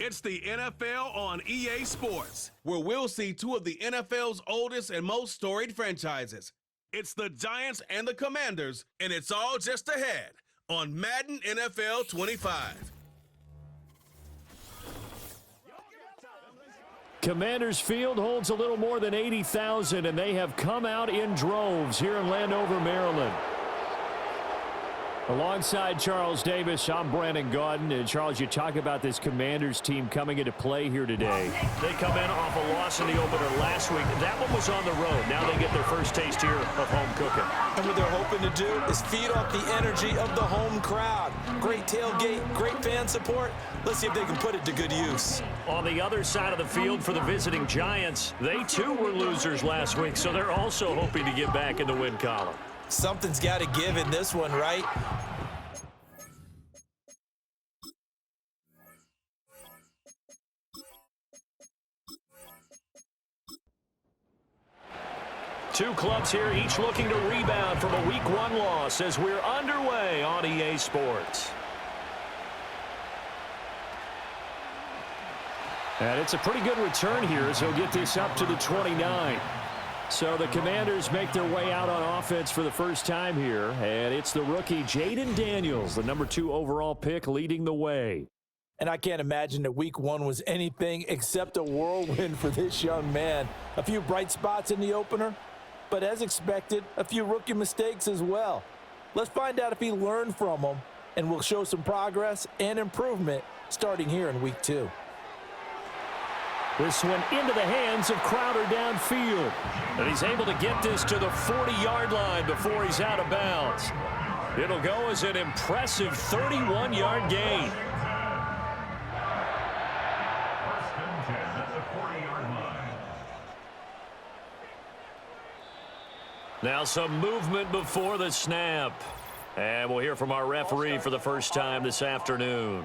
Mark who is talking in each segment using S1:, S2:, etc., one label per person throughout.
S1: It's the NFL on EA Sports, where we'll see two of the NFL's oldest and most storied franchises. It's the Giants and the Commanders, and it's all just ahead on Madden NFL 25.
S2: Commanders Field holds a little more than 80,000, and they have come out in droves here in Landover, Maryland. Alongside Charles Davis, I'm Brandon Gaudin. And Charles, you talk about this Commanders team coming into play here today.
S3: They come in off a loss in the opener last week. That one was on the road. Now they get their first taste here of home cooking.
S4: And what they're hoping to do is feed off the energy of the home crowd. Great tailgate, great fan support. Let's see if they can put it to good use.
S3: On the other side of the field for the visiting Giants, they too were losers last week, so they're also hoping to get back in the win column.
S4: Something's got to give in this one, right?
S3: Two clubs here, each looking to rebound from a Week 1 loss as we're underway on EA Sports.
S2: And it's a pretty good return here as he'll get this up to the 29. So the Commanders make their way out on offense for the first time here, and it's the rookie Jayden Daniels, the number 2 overall pick, leading the way.
S4: And I can't imagine that Week 1 was anything except a whirlwind for this young man. A few bright spots in the opener, but as expected, a few rookie mistakes as well. Let's find out if he learned from them, and we'll show some progress and improvement starting here in Week 2.
S2: This one into the hands of Crowder downfield.
S3: And he's able to get this to the 40-yard line before he's out of bounds. It'll go as an impressive 31-yard gain. Now some movement before the snap. And we'll hear from our referee for the first time this afternoon.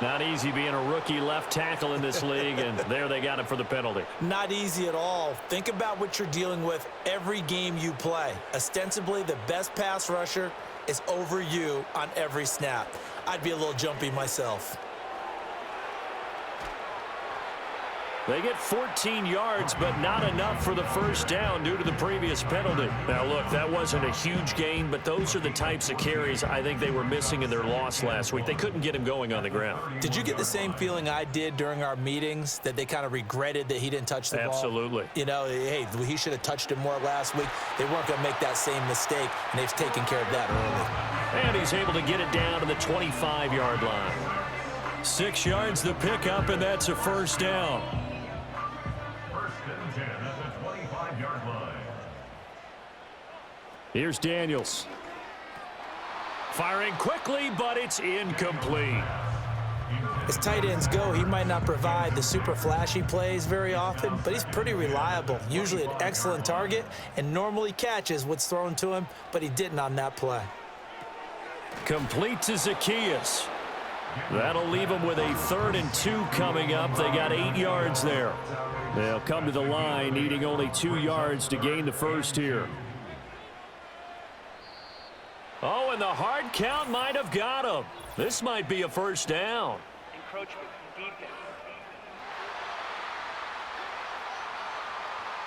S3: Not easy being a rookie left tackle in this league, and there they got him for the penalty.
S4: Not easy at all. Think about what you're dealing with every game you play. Ostensibly, the best pass rusher is over you on every snap. I'd be a little jumpy myself.
S3: They get 14 yards, but not enough for the first down due to the previous penalty. Now, look, that wasn't a huge gain, but those are the types of carries I think they were missing in their loss last week. They couldn't get him going on the ground.
S4: Did you get the same feeling I did during our meetings, that they kind of regretted that he didn't touch the ball?
S3: Absolutely.
S4: You know, hey, he should have touched it more last week. They weren't going to make that same mistake, and they've taken care of that early.
S3: And he's able to get it down to the 25-yard line. 6 yards the pickup, and that's a first down.
S2: Here's Daniels.
S3: Firing quickly, but it's incomplete.
S4: As tight ends go, he might not provide the super flashy plays very often, but he's pretty reliable. Usually an excellent target and normally catches what's thrown to him, but he didn't on that play.
S3: Complete to Zacchaeus. That'll leave them with a 3rd and 2 coming up. They got 8 yards there.
S2: They'll come to the line, needing only 2 yards to gain the first here.
S3: Oh, and the hard count might have got him. This might be a first down.
S5: Encroachment, defense.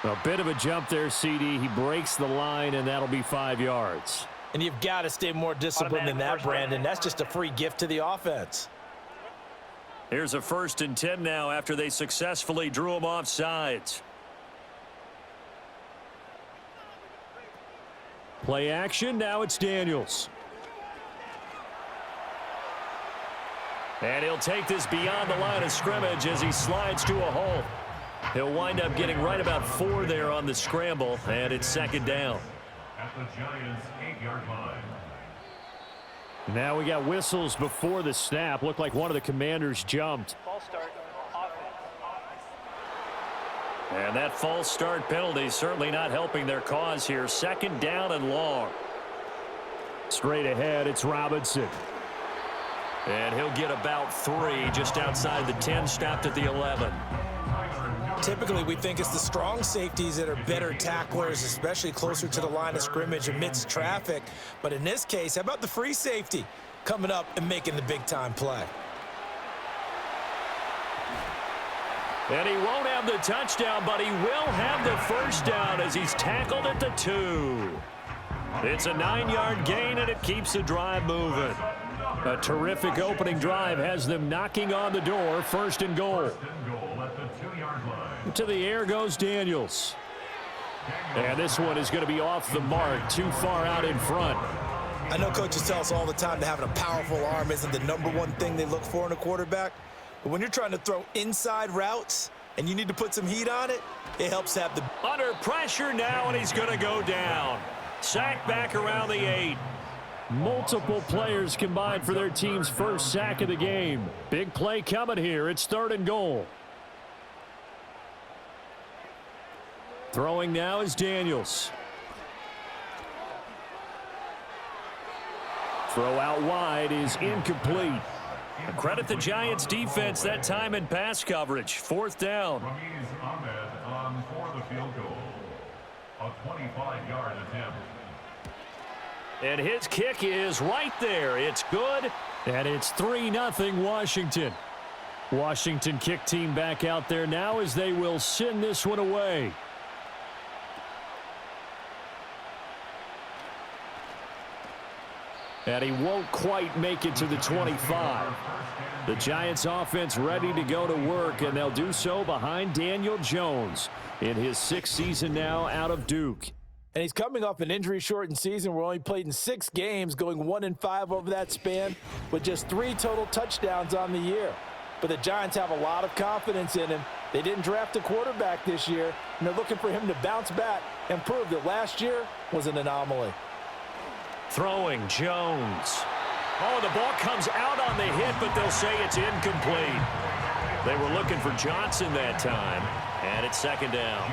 S2: A bit of a jump there, CD. He breaks the line, and that'll be 5 yards.
S4: And you've got to stay more disciplined than that, Brandon. That's just a free gift to the offense.
S3: Here's a 1st and 10 now after they successfully drew him off sides.
S2: Play action, now it's Daniels.
S3: And he'll take this beyond the line of scrimmage as he slides to a hole. He'll wind up getting right about 4 there on the scramble, and it's 2nd down.
S6: At the Giants' 8-yard line.
S2: Now we got whistles before the snap. Looked like one of the Commanders jumped.
S5: False start, offense.
S3: And that false start penalty certainly not helping their cause here. 2nd down and long.
S2: Straight ahead, it's Robinson.
S3: And he'll get about 3 just outside the 10, stopped at the 11.
S4: Typically, we think it's the strong safeties that are better tacklers, especially closer to the line of scrimmage amidst traffic. But in this case, how about the free safety coming up and making the big-time play?
S3: And he won't have the touchdown, but he will have the first down as he's tackled at the 2. It's a 9-yard gain, and it keeps the drive moving. A terrific opening drive has them knocking on the door, 1st and goal.
S6: At the 2-yard line.
S3: To the air goes Daniels. And this one is going to be off the mark, too far out in front.
S4: I know coaches tell us all the time that having a powerful arm isn't the #1 thing they look for in a quarterback. But when you're trying to throw inside routes and you need to put some heat on it, it helps have the...
S3: Under pressure now, and he's going to go down. Sack back around the 8. Multiple players combined for their team's first sack of the game. Big play coming here. It's 3rd and goal. Throwing now is Daniels. Throw out wide is incomplete. Credit the Giants defense that time in pass coverage. 4th down.
S6: Ramiz Ahmed on for the field goal. A 25-yard attempt.
S3: And his kick is right there. It's good, and it's 3-0 Washington. Washington kick team back out there now as they will send this one away. And he won't quite make it to the 25. The Giants offense ready to go to work, and they'll do so behind Daniel Jones in his 6th season now out of Duke.
S4: And he's coming off an injury-shortened season where he only played in 6 games, going 1-5 over that span, with just 3 total touchdowns on the year. But the Giants have a lot of confidence in him. They didn't draft a quarterback this year, and they're looking for him to bounce back and prove that last year was an anomaly.
S3: Throwing Jones. Oh, the ball comes out on the hit, but they'll say it's incomplete. They were looking for Johnson that time, and it's 2nd down.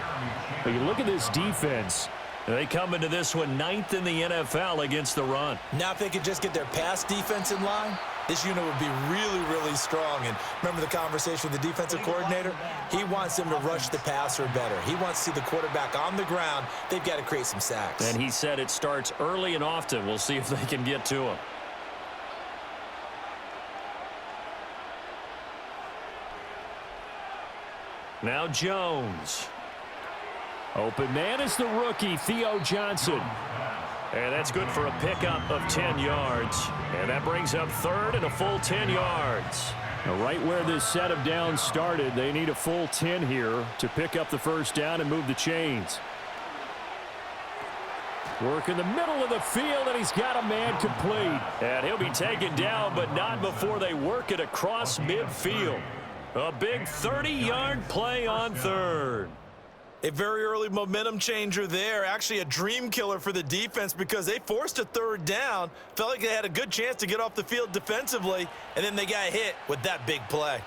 S3: But you look at this defense. They come into this one 9th in the NFL against the run.
S4: Now if they could just get their pass defense in line, this unit would be really, really strong. And remember the conversation with the defensive coordinator? He wants them to rush the passer better. He wants to see the quarterback on the ground. They've got to create some sacks.
S3: And he said it starts early and often. We'll see if they can get to him. Now Jones. Open man is the rookie, Theo Johnson. And that's good for a pickup of 10 yards. And that brings up 3rd and a full 10 yards. Now right where this set of downs started, they need a full 10 here to pick up the first down and move the chains. Work in the middle of the field, and he's got a man complete. And he'll be taken down, but not before they work it across midfield. A big 30-yard play on 3rd.
S4: A very early momentum changer there. Actually a dream killer for the defense because they forced a 3rd down. Felt like they had a good chance to get off the field defensively, and then they got hit with that big play.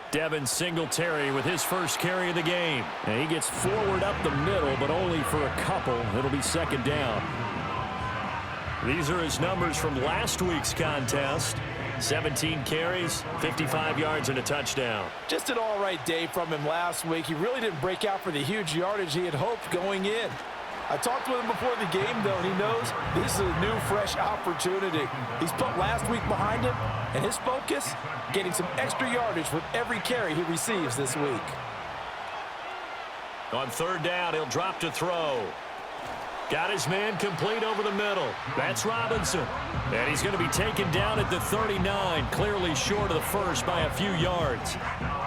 S3: Devin Singletary with his first carry of the game. And he gets forward up the middle, but only for a couple. It'll be 2nd down. These are his numbers from last week's contest. 17 carries, 55 yards, and a touchdown.
S4: Just an all-right day from him last week. He really didn't break out for the huge yardage he had hoped going in. I talked with him before the game, though, and he knows this is a new, fresh opportunity. He's put last week behind him, and his focus, getting some extra yardage with every carry he receives this week.
S3: On 3rd down, he'll drop to throw. Got his man complete over the middle. That's Robinson. And he's going to be taken down at the 39, clearly short of the first by a few yards.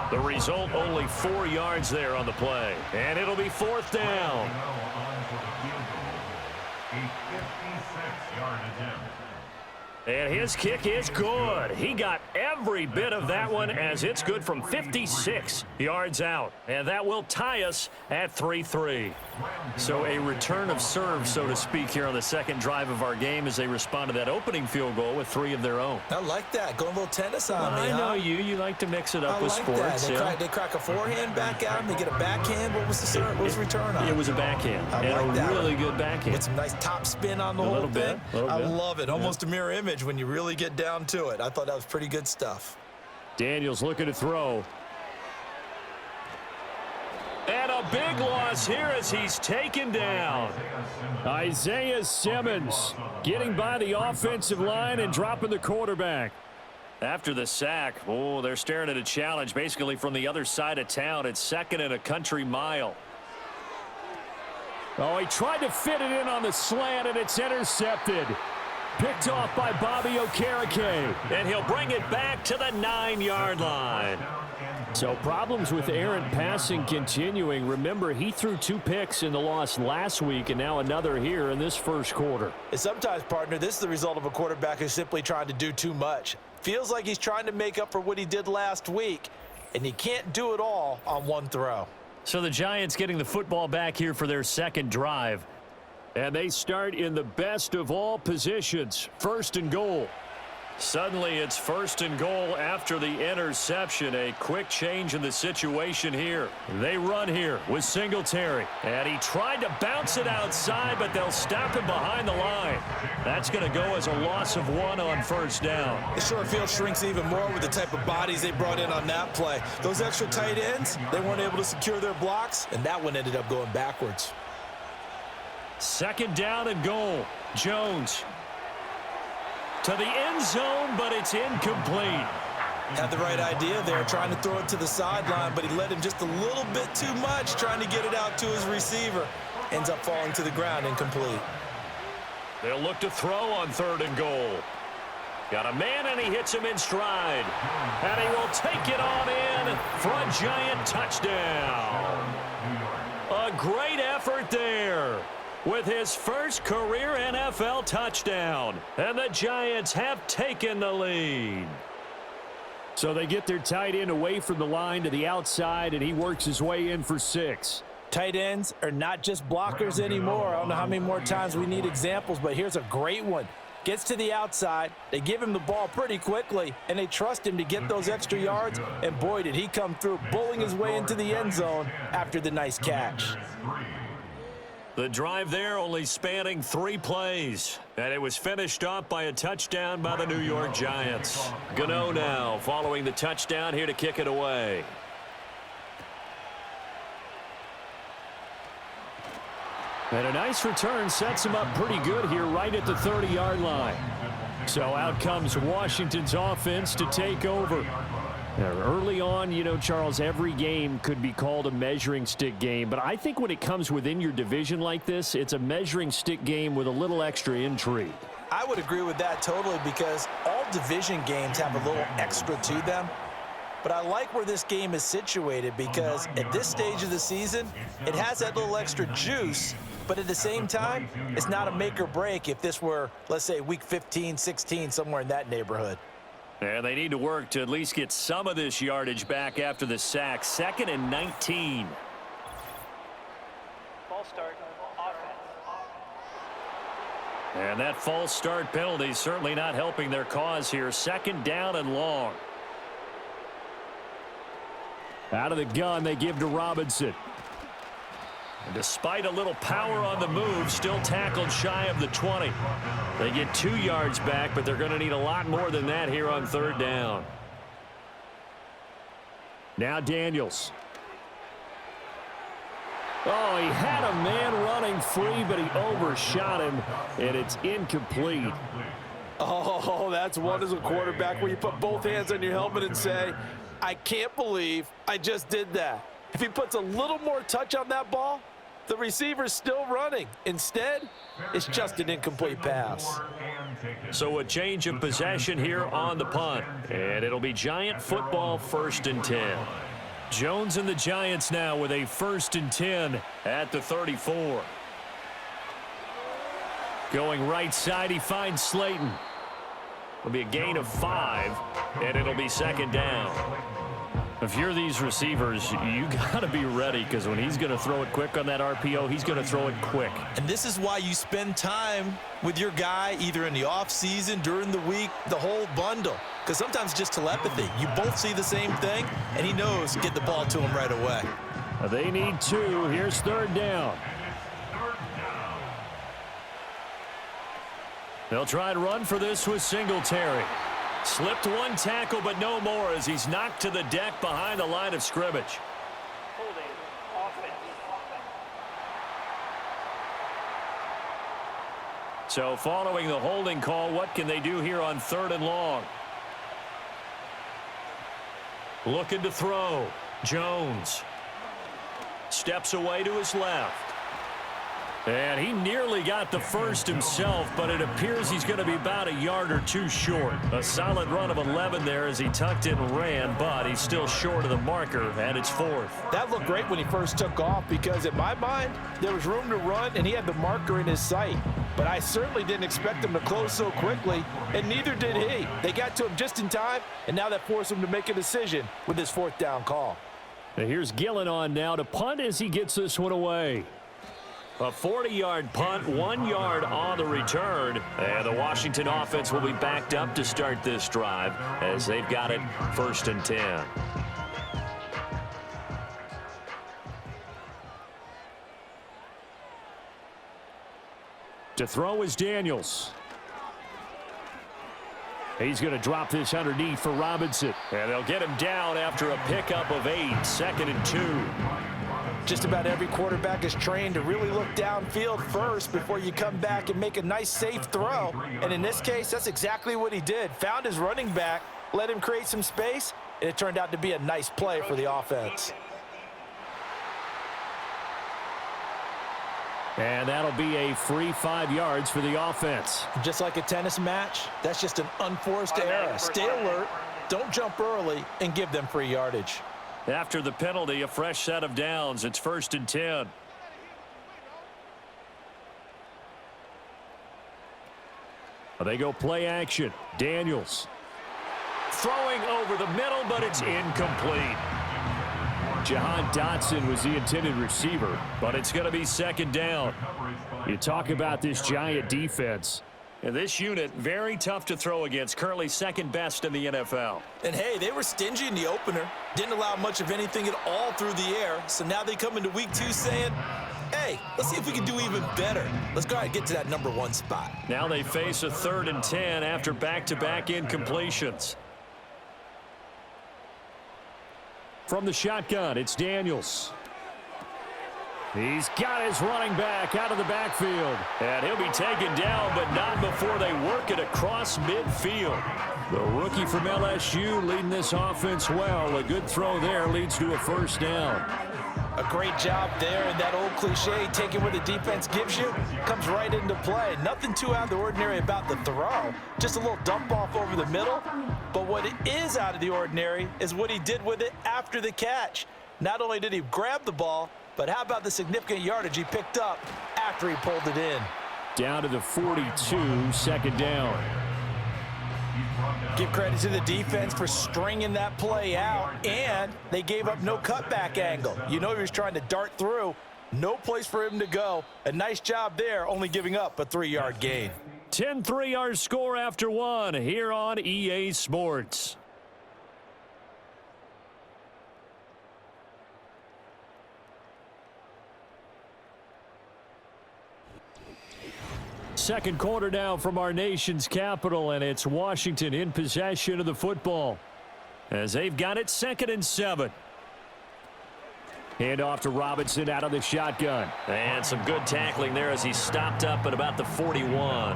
S3: The result, only 4 yards there on the play. And it'll be 4th down.
S6: A 56-yard attempt.
S3: And his kick is good. He got every bit of that one as it's good from 56 yards out. And that will tie us at 3-3. So a return of serve, so to speak, here on the 2nd drive of our game as they respond to that opening field goal with 3 of their own.
S4: I like that. Going a little tennis on me,
S3: I know you like to mix it up with
S4: like
S3: sports.
S4: That. They crack a forehand back out, and they get a backhand. What was the serve? What was the return on?
S3: It was a backhand. And a really good backhand.
S4: With some nice top spin on the whole thing. I love it. Almost a mirror image when you really get down to it. I thought that was pretty good stuff.
S3: Daniels looking to throw. And a big loss here as he's taken down. Isaiah Simmons getting by the offensive line and dropping the quarterback. After the sack, oh, they're staring at a challenge basically from the other side of town. It's 2nd and a country mile.
S2: Oh, he tried to fit it in on the slant, and it's intercepted. Picked off by Bobby Okereke.
S3: And he'll bring it back to the 9-yard line.
S2: So problems with errant passing continuing. Remember, he threw 2 picks in the loss last week, and now another here in this first quarter.
S4: And sometimes, partner, this is the result of a quarterback who's simply trying to do too much. Feels like he's trying to make up for what he did last week, and he can't do it all on one throw.
S3: So the Giants getting the football back here for their 2nd drive.
S2: And they start in the best of all positions, 1st and goal.
S3: Suddenly it's 1st and goal after the interception. A quick change in the situation here. They run here with Singletary. And he tried to bounce it outside, but they'll stop him behind the line. That's going to go as a loss of 1 on 1st down.
S4: The short field shrinks even more with the type of bodies they brought in on that play. Those extra tight ends, they weren't able to secure their blocks, and that one ended up going backwards.
S3: 2nd down and goal. Jones to the end zone, but it's incomplete.
S4: Had the right idea there, trying to throw it to the sideline, but he let him just a little bit too much, trying to get it out to his receiver. Ends up falling to the ground, incomplete.
S3: They'll look to throw on 3rd and goal. Got a man, and he hits him in stride. And he will take it on in for a Giant touchdown. A great effort there with his first career NFL touchdown. And the Giants have taken the lead.
S2: So they get their tight end away from the line to the outside, and he works his way in for 6.
S4: Tight ends are not just blockers anymore. I don't know how many more times we need examples, but here's a great one. Gets to the outside, they give him the ball pretty quickly, and they trust him to get those extra yards, and boy, did he come through, bowling his way into the end zone after the nice catch.
S3: The drive there only spanning 3 plays, and it was finished off by a touchdown by the New York Giants. Gano now following the touchdown here to kick it away.
S2: And a nice return sets him up pretty good here right at the 30-yard line. So out comes Washington's offense to take over. Now, early on, you know, Charles, every game could be called a measuring stick game. But I think when it comes within your division like this, it's a measuring stick game with a little extra intrigue.
S4: I would agree with that totally because all division games have a little extra to them. But I like where this game is situated because at this stage of the season, it has that little extra juice. But at the same time, it's not a make or break if this were, let's say, week 15, 16, somewhere in that neighborhood.
S3: And they need to work to at least get some of this yardage back after the sack. 2nd and 19.
S5: False start, offense.
S3: And that false start penalty certainly not helping their cause here. 2nd down and long.
S2: Out of the gun, they give to Robinson.
S3: And despite a little power on the move, still tackled shy of the 20. They get 2 yards back, but they're going to need a lot more than that here on 3rd down.
S2: Now Daniels. Oh, he had a man running free, but he overshot him, and it's incomplete.
S4: Oh, that's one as a quarterback where you put both hands on your helmet and say, I can't believe I just did that. If he puts a little more touch on that ball, the receiver's still running. Instead, it's just an incomplete pass.
S3: So a change of possession here on the punt. And it'll be Giant football 1st and 10. Jones and the Giants now with a 1st and 10 at the 34. Going right side, he finds Slayton. It'll be a gain of 5, and it'll be 2nd down. If you're these receivers, you got to be ready because when he's going to throw it quick on that RPO, he's going to throw it quick.
S4: And this is why you spend time with your guy either in the offseason, during the week, the whole bundle. Because sometimes just telepathy. You both see the same thing, and he knows get the ball to him right away.
S2: They need 2. Here's 3rd down.
S3: They'll try and run for this with Singletary. Slipped 1 tackle, but no more as he's knocked to the deck behind the line of scrimmage.
S5: Holding, offense.
S3: So following the holding call, what can they do here on 3rd and long? Looking to throw. Jones. Steps away to his left. And he nearly got the first himself, but it appears he's going to be about a yard or two short. A solid run of 11 there as he tucked in and ran, but he's still short of the marker, and it's 4th.
S4: That looked great when he first took off because, in my mind, there was room to run, and he had the marker in his sight. But I certainly didn't expect him to close so quickly, and neither did he. They got to him just in time, and now that forced him to make a decision with his 4th down call.
S2: And here's Gillen on now to punt as he gets this one away.
S3: A 40-yard punt, 1 yard on the return. And the Washington offense will be backed up to start this drive as they've got it 1st and 10.
S2: To throw is Daniels. He's going to drop this underneath for Robinson.
S3: And they'll get him down after a pickup of 8, 2nd and 2.
S4: Just about every quarterback is trained to really look downfield first before you come back and make a nice, safe throw. And in this case, that's exactly what he did. Found his running back, let him create some space, and it turned out to be a nice play for the offense.
S2: And that'll be a free 5 yards for the offense.
S4: Just like a tennis match, that's just an unforced error. Stay alert, don't jump early, and give them free yardage.
S3: After the penalty, a fresh set of downs. It's 1st and 10.
S2: They go play action. Daniels.
S3: Throwing over the middle, but it's incomplete.
S2: Jahan Dotson was the intended receiver,
S3: but it's going to be 2nd down.
S2: You talk about this Giant defense.
S3: And this unit, very tough to throw against, currently 2nd best in the NFL.
S4: And hey, they were stingy in the opener. Didn't allow much of anything at all through the air. So now they come into week 2 saying, hey, let's see if we can do even better. Let's go ahead and get to that number 1 spot.
S3: Now they face a 3rd and 10 after back-to-back incompletions.
S2: From the shotgun, it's Daniels. He's got his running back out of the backfield.
S3: And he'll be taken down, but not before they work it across midfield.
S2: The rookie from LSU leading this offense well. A good throw there leads to a 1st down.
S4: A great job there, and that old cliche, taking what the defense gives you, comes right into play. Nothing too out of the ordinary about the throw. Just a little dump off over the middle. But what is out of the ordinary is what he did with it after the catch. Not only did he grab the ball, but how about the significant yardage he picked up after he pulled it in?
S2: Down to the 42, 2nd down.
S4: Give credit to the defense for stringing that play out, and they gave up no cutback angle. You know he was trying to dart through. No place for him to go. A nice job there, only giving up a 3-yard gain.
S2: 10-3 our score after 1 here on EA Sports. Second quarter now from our nation's capital, and it's Washington in possession of the football as they've got it 2nd and 7. Hand off to Robinson out of the shotgun.
S3: And some good tackling there as he stopped up at about the 41.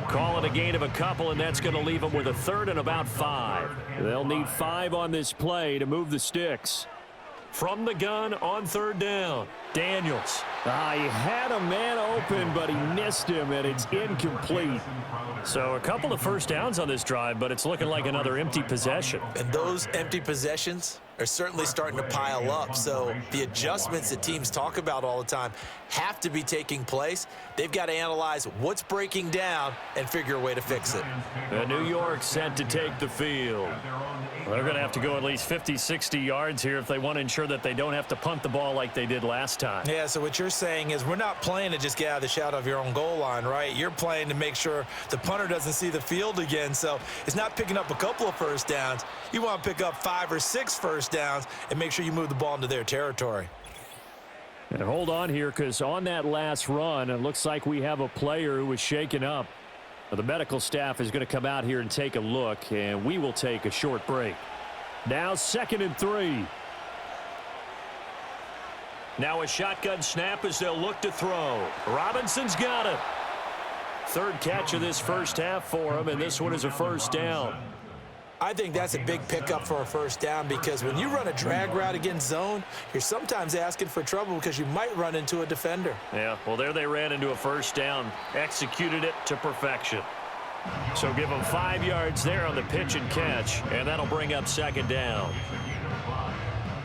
S3: Call it a gain of a couple, and that's going to leave him with a 3rd and about 5.
S2: They'll need 5 on this play to move the sticks.
S3: From the gun on 3rd down, Daniels.
S2: He had a man open, but he missed him, and it's incomplete.
S3: So a couple of 1st downs on this drive, but it's looking like another empty possession.
S4: And those empty possessions are certainly starting to pile up. So the adjustments that teams talk about all the time have to be taking place. They've got to analyze what's breaking down and figure a way to fix it.
S3: New York set to take the field. They're going to have to go at least 50, 60 yards here if they want to ensure that they don't have to punt the ball like they did last time.
S4: Yeah, so what you're saying is we're not playing to just get out of the shadow of your own goal line, right? You're playing to make sure the punter doesn't see the field again. So it's not picking up a couple of 1st downs. You want to pick up 5 or 6 1st downs and make sure you move the ball into their territory.
S2: And hold on here, because on that last run, it looks like we have a player who was shaken up. The medical staff is going to come out here and take a look, and we will take a short break. Now 2nd and 3.
S3: Now a shotgun snap as they'll look to throw. Robinson's got it. 3rd catch of this 1st half for him, and this one is a 1st down.
S4: I think that's a big pickup for a first down because when you run a drag route against zone, you're sometimes asking for trouble because you might run into a defender.
S3: Yeah, well, there they ran into a first down, executed it to perfection. So give them 5 yards there on the pitch and catch, and that'll bring up second down.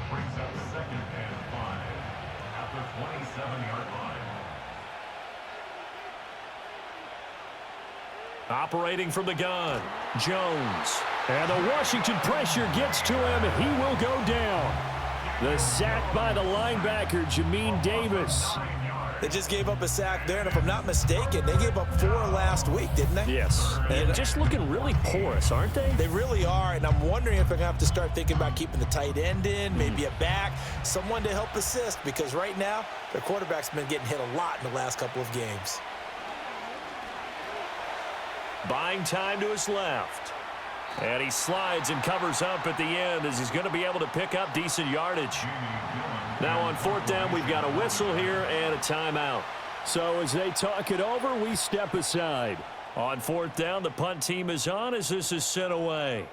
S6: Brings up second and 5 at the 27-yard line.
S3: Operating from the gun, Jones. And the Washington pressure gets to him. He will go down. The sack by the linebacker, Jamin Davis.
S4: They just gave up a sack there, and if I'm not mistaken, they gave up 4 last week, didn't they?
S3: Yes. And just looking really porous, aren't they?
S4: They really are, and I'm wondering if they're going to have to start thinking about keeping the tight end in, maybe a back, someone to help assist, because right now, their quarterback's been getting hit a lot in the last couple of games.
S3: Buying time to his left. And he slides and covers up at the end as he's going to be able to pick up decent yardage. Now on fourth down, we've got a whistle here and a timeout.
S2: So as they talk it over, we step aside.
S3: On fourth down, the punt team is on as this is sent away.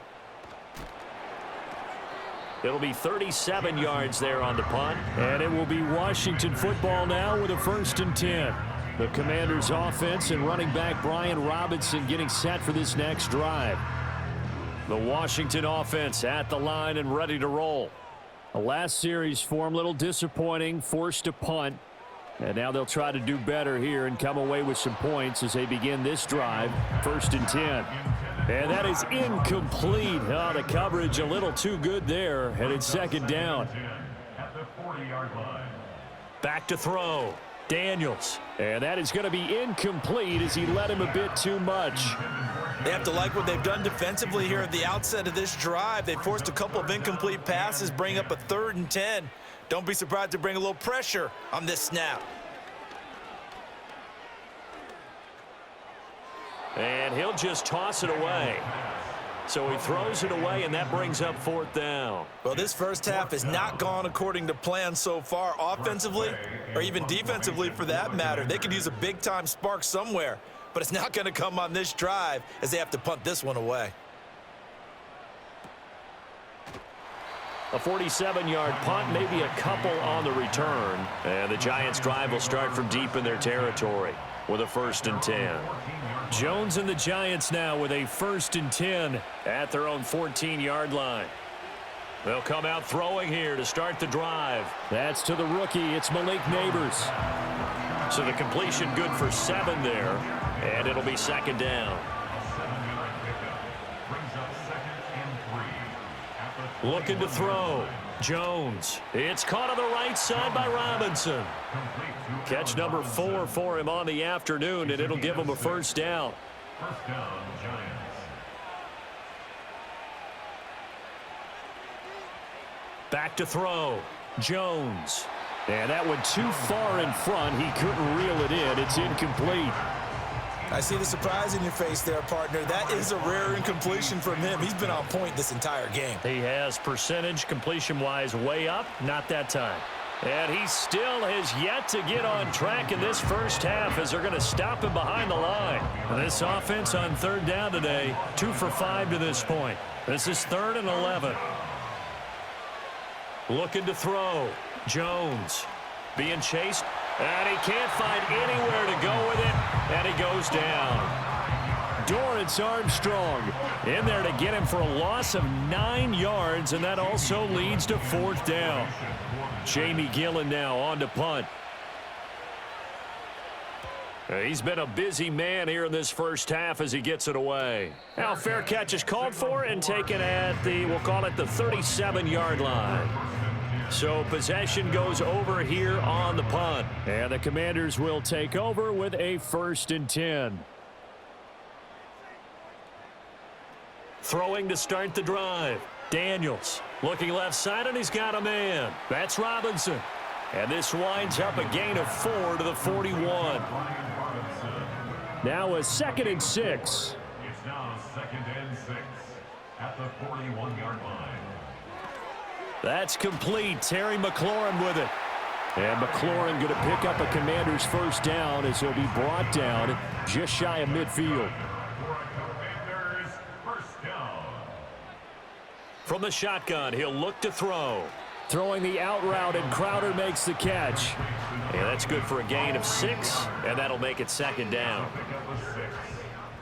S3: It'll be 37 yards there on the punt.
S2: And it will be Washington football now with a 1st and 10. The Commanders' offense and running back Brian Robinson getting set for this next drive.
S3: The Washington offense at the line and ready to roll.
S2: The last series for him, a little disappointing, forced to punt. And now they'll try to do better here and come away with some points as they begin this drive. 1st and 10. And that is incomplete. Oh, the coverage a little too good there. And it's second down.
S6: At the 40-yard line.
S3: Back to throw. Daniels.
S2: And that is going to be incomplete as he led him a bit too much.
S4: They have to like what they've done defensively here at the outset of this drive. They forced a couple of incomplete passes, bring up a 3rd and 10. Don't be surprised to bring a little pressure on this snap.
S3: And he'll just toss it away. So he throws it away, and that brings up 4th down.
S4: Well, this first half has not gone according to plan so far offensively, or even defensively for that matter. They could use a big-time spark somewhere, but it's not going to come on this drive as they have to punt this one away.
S3: A 47-yard punt, maybe a couple on the return. And the Giants' drive will start from deep in their territory with a 1st and 10. Jones and the Giants now with a 1st and 10 at their own 14-yard line. They'll come out throwing here to start the drive.
S2: That's to the rookie. It's Malik Neighbors.
S3: So the completion good for 7 there, and it'll be second down. Looking to throw. Jones. It's caught on the right side by Robinson. Catch number 4 for him on the afternoon, and it'll give him a 1st down.
S6: First down, Giants.
S3: Back to throw. Jones.
S2: And that one too far in front. He couldn't reel it in. It's incomplete.
S4: I see the surprise in your face there, partner. That is a rare incompletion from him. He's been on point this entire game.
S3: He has percentage completion-wise way up. Not that time. And he still has yet to get on track in this first half as they're going to stop him behind the line. This offense on 3rd down today, 2 for 5 to this point. This is 3rd and 11. Looking to throw. Jones being chased. And he can't find anywhere to go with it. And he goes down.
S2: Dorrance Armstrong in there to get him for a loss of 9 yards. And that also leads to 4th down.
S3: Jamie Gillen now on to punt. He's been a busy man here in this first half as he gets it away. Now fair catch is called for and taken at the, we'll call it the 37-yard line. So possession goes over here on the punt.
S2: And the Commanders will take over with a 1st and 10.
S3: Throwing to start the drive. Daniels looking left side, and he's got a man. That's Robinson. And this winds up a gain of 4 to the 41.
S2: Now a 2nd and 6.
S6: It's now 2nd and 6 at the 41-yard line.
S2: That's complete. Terry McLaurin with it. And McLaurin going to pick up a Commander's 1st down as he'll be brought down just shy of midfield.
S6: For a Commanders 1st down.
S3: From the shotgun, he'll look to throw.
S2: Throwing the out route, and Crowder makes the catch.
S3: Yeah, that's good for a gain of 6, and that'll make it second down.
S6: Pickup of 6.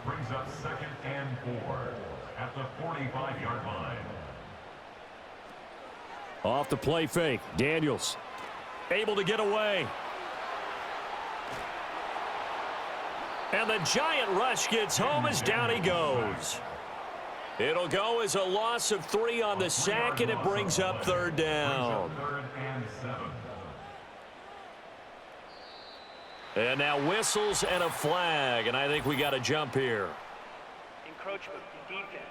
S6: Brings up 2nd and 4 at the 45-yard line.
S2: Off the play fake, Daniels.
S3: Able to get away. And the giant rush gets home as down he goes. It'll go as a loss of 3 on the sack, and it brings up 3rd down.
S6: 3rd and 7.
S3: And now whistles and a flag, and I think we got a jump here.
S5: Encroachment, defense.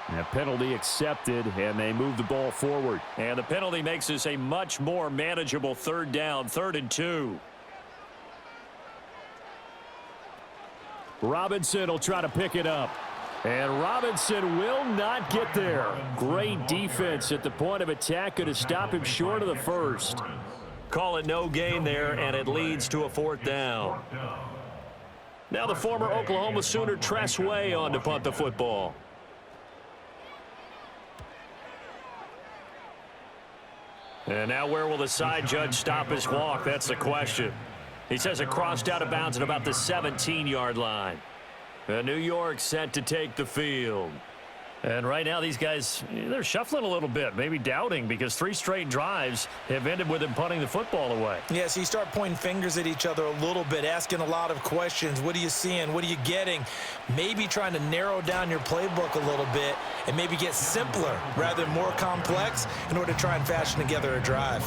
S2: And a penalty accepted, and they move the ball forward.
S3: And the penalty makes this a much more manageable 3rd down, 3rd and 2.
S2: Robinson will try to pick it up. And Robinson will not get there. Great defense at the point of attack. Going to stop him short of the first.
S3: Call it no gain there, and it leads to a 4th down. Now the former Oklahoma Sooner Tress Way on to punt the football. And now where will the side judge stop his walk? That's the question. He says it crossed out of bounds at about the 17-yard line. New York set to take the field. And right now these guys, they're shuffling a little bit, maybe doubting, because 3 straight drives have ended with him punting the football away.
S4: Yeah, so you start pointing fingers at each other a little bit, asking a lot of questions. What are you seeing? What are you getting? Maybe trying to narrow down your playbook a little bit and maybe get simpler rather than more complex in order to try and fashion together a drive.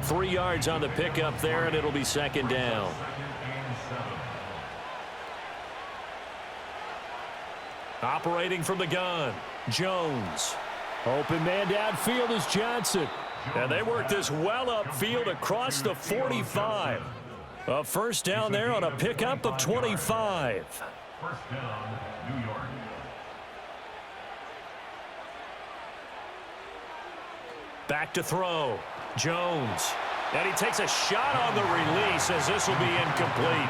S3: 3 yards on the pickup there, and it'll be 2nd down. Operating from the gun, Jones.
S2: Open man downfield is Johnson.
S3: And they work this well upfield across the 45. A 1st down there on a pickup of 25.
S6: 1st down, New York.
S3: Back to throw, Jones. And he takes a shot on the release as this will be incomplete.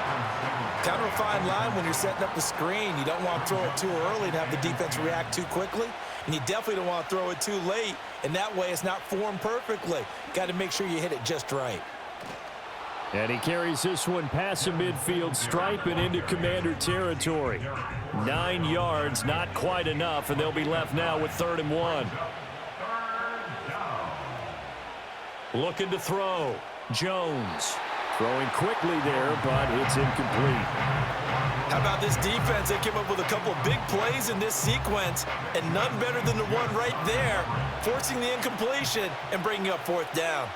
S4: Kind of a fine line when you're setting up the screen. You don't want to throw it too early and have the defense react too quickly. And you definitely don't want to throw it too late. And that way it's not formed perfectly. Got to make sure you hit it just right.
S2: And he carries this one past the midfield stripe and into Commander territory.
S3: 9 yards, not quite enough, and they'll be left now with 3rd and 1. Looking to throw, Jones.
S2: Throwing quickly there, but it's incomplete.
S4: How about this defense? They came up with a couple of big plays in this sequence, and none better than the one right there, forcing the incompletion and bringing up 4th down.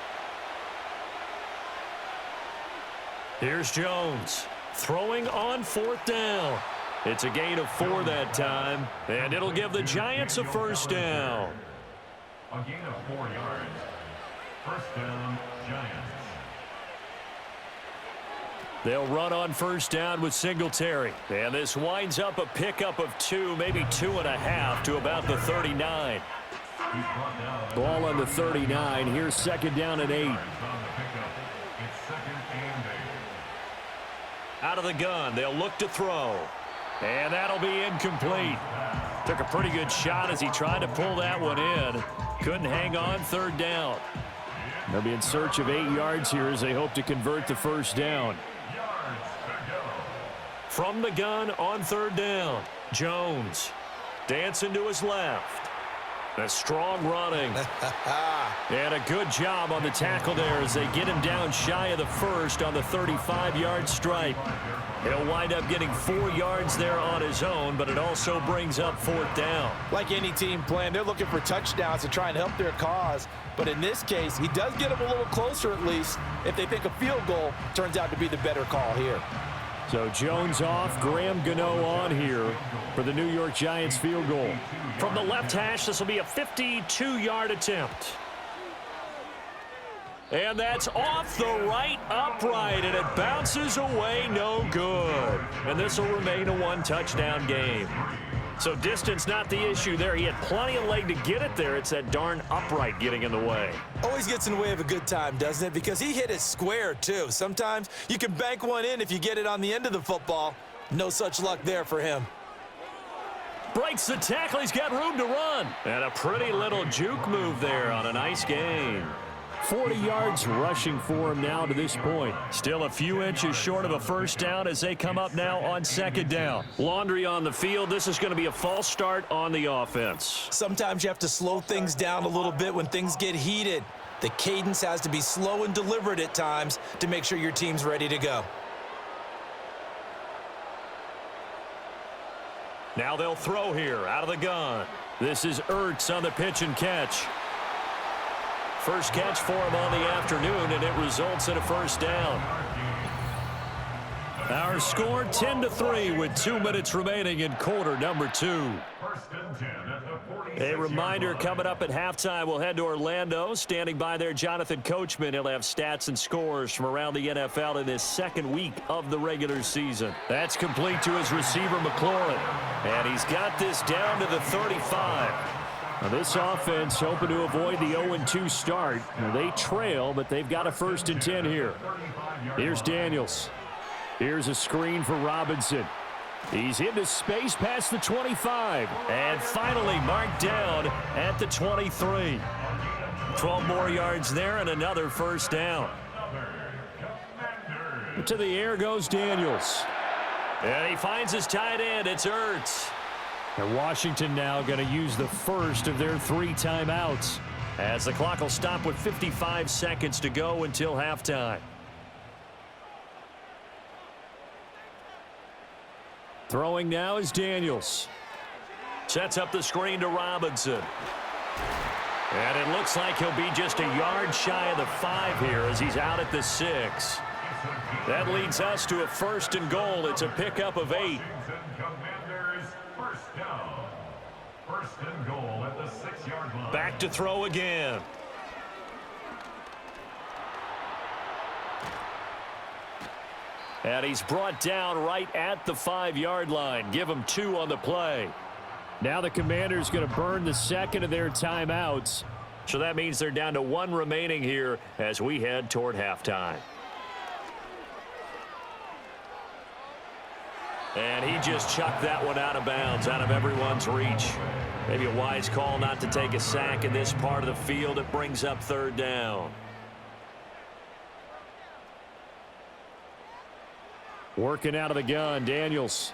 S3: Here's Jones, throwing on 4th down. It's a gain of 4 that time, and it'll give the Giants a 1st down.
S6: A gain of 4 yards. 1st down, Giants.
S3: They'll run on 1st down with Singletary. And this winds up a pickup of 2, maybe 2.5 to about the 39.
S2: Ball on the 39. Here's 2nd down and 8.
S6: It's 2nd and 8.
S3: Out of the gun, they'll look to throw. And that'll be incomplete. Took a pretty good shot as he tried to pull that one in. Couldn't hang on, 3rd down.
S2: They'll be in search of 8 yards here as they hope to convert the 1st down.
S3: From the gun on 3rd down, Jones dancing to his left. A strong running. And a good job on the tackle there as they get him down shy of the 1st on the 35-yard stripe. He'll wind up getting 4 yards there on his own, but it also brings up 4th down.
S4: Like any team plan, they're looking for touchdowns to try and help their cause. But in this case, he does get them a little closer at least if they think a field goal turns out to be the better call here.
S2: So Jones off, Graham Gano on here for the New York Giants field goal.
S3: From the left hash, this will be a 52-yard attempt. And that's off the right upright, and it bounces away no good. And this will remain a 1-touchdown game. So distance not the issue there. He had plenty of leg to get it there. It's that darn upright getting in the way.
S4: Always gets in the way of a good time, doesn't it? Because he hit it square, too. Sometimes you can bank one in if you get it on the end of the football. No such luck there for him.
S3: breaks the tackle. He's got room to run. And a pretty little juke move there on a nice gain.
S2: 40 yards rushing for him now to this point.
S3: Still a few inches short of a first down as they come up now on second down. Laundry on the field. This is going to be a false start on the offense.
S4: Sometimes you have to slow things down a little bit when things get heated. The cadence has to be slow and deliberate at times to make sure your team's ready to go.
S3: Now they'll throw here out of the gun. This is Ertz on the pitch and catch. First catch for him on the afternoon, and it results in a first down. Our score 10-3 with 2 minutes remaining in quarter number 2. A reminder coming up at halftime, we'll head to Orlando. Standing by there, Jonathan Coachman. He'll have stats and scores from around the NFL in this second week of the regular season. That's complete to his receiver, McLaurin. And he's got this down to the 35.
S2: Now this offense hoping to avoid the 0-2 start. Now they trail, but they've got a 1st and 10 here. Here's Daniels. Here's a screen for Robinson. He's into space past the 25.
S3: And finally marked down at the 23. 12 more yards there and another first down.
S2: To the air goes Daniels.
S3: And he finds his tight end. It's Ertz.
S2: And Washington now going to use the first of their 3 timeouts.
S3: As the clock will stop with 55 seconds to go until halftime.
S2: Throwing now is Daniels.
S3: Sets up the screen to Robinson. And it looks like he'll be just a yard shy of the 5 here as he's out at the 6. That leads us to a 1st and goal. It's a pickup of 8.
S6: First and goal at the 6-yard line.
S3: Back to throw again. And he's brought down right at the 5-yard line. Give him 2 on the play.
S2: Now the Commanders going to burn the second of their timeouts.
S3: So that means they're down to 1 remaining here as we head toward halftime. And he just chucked that one out of bounds, out of everyone's reach. Maybe a wise call not to take a sack in this part of the field. It brings up 3rd down.
S2: Working out of the gun, Daniels.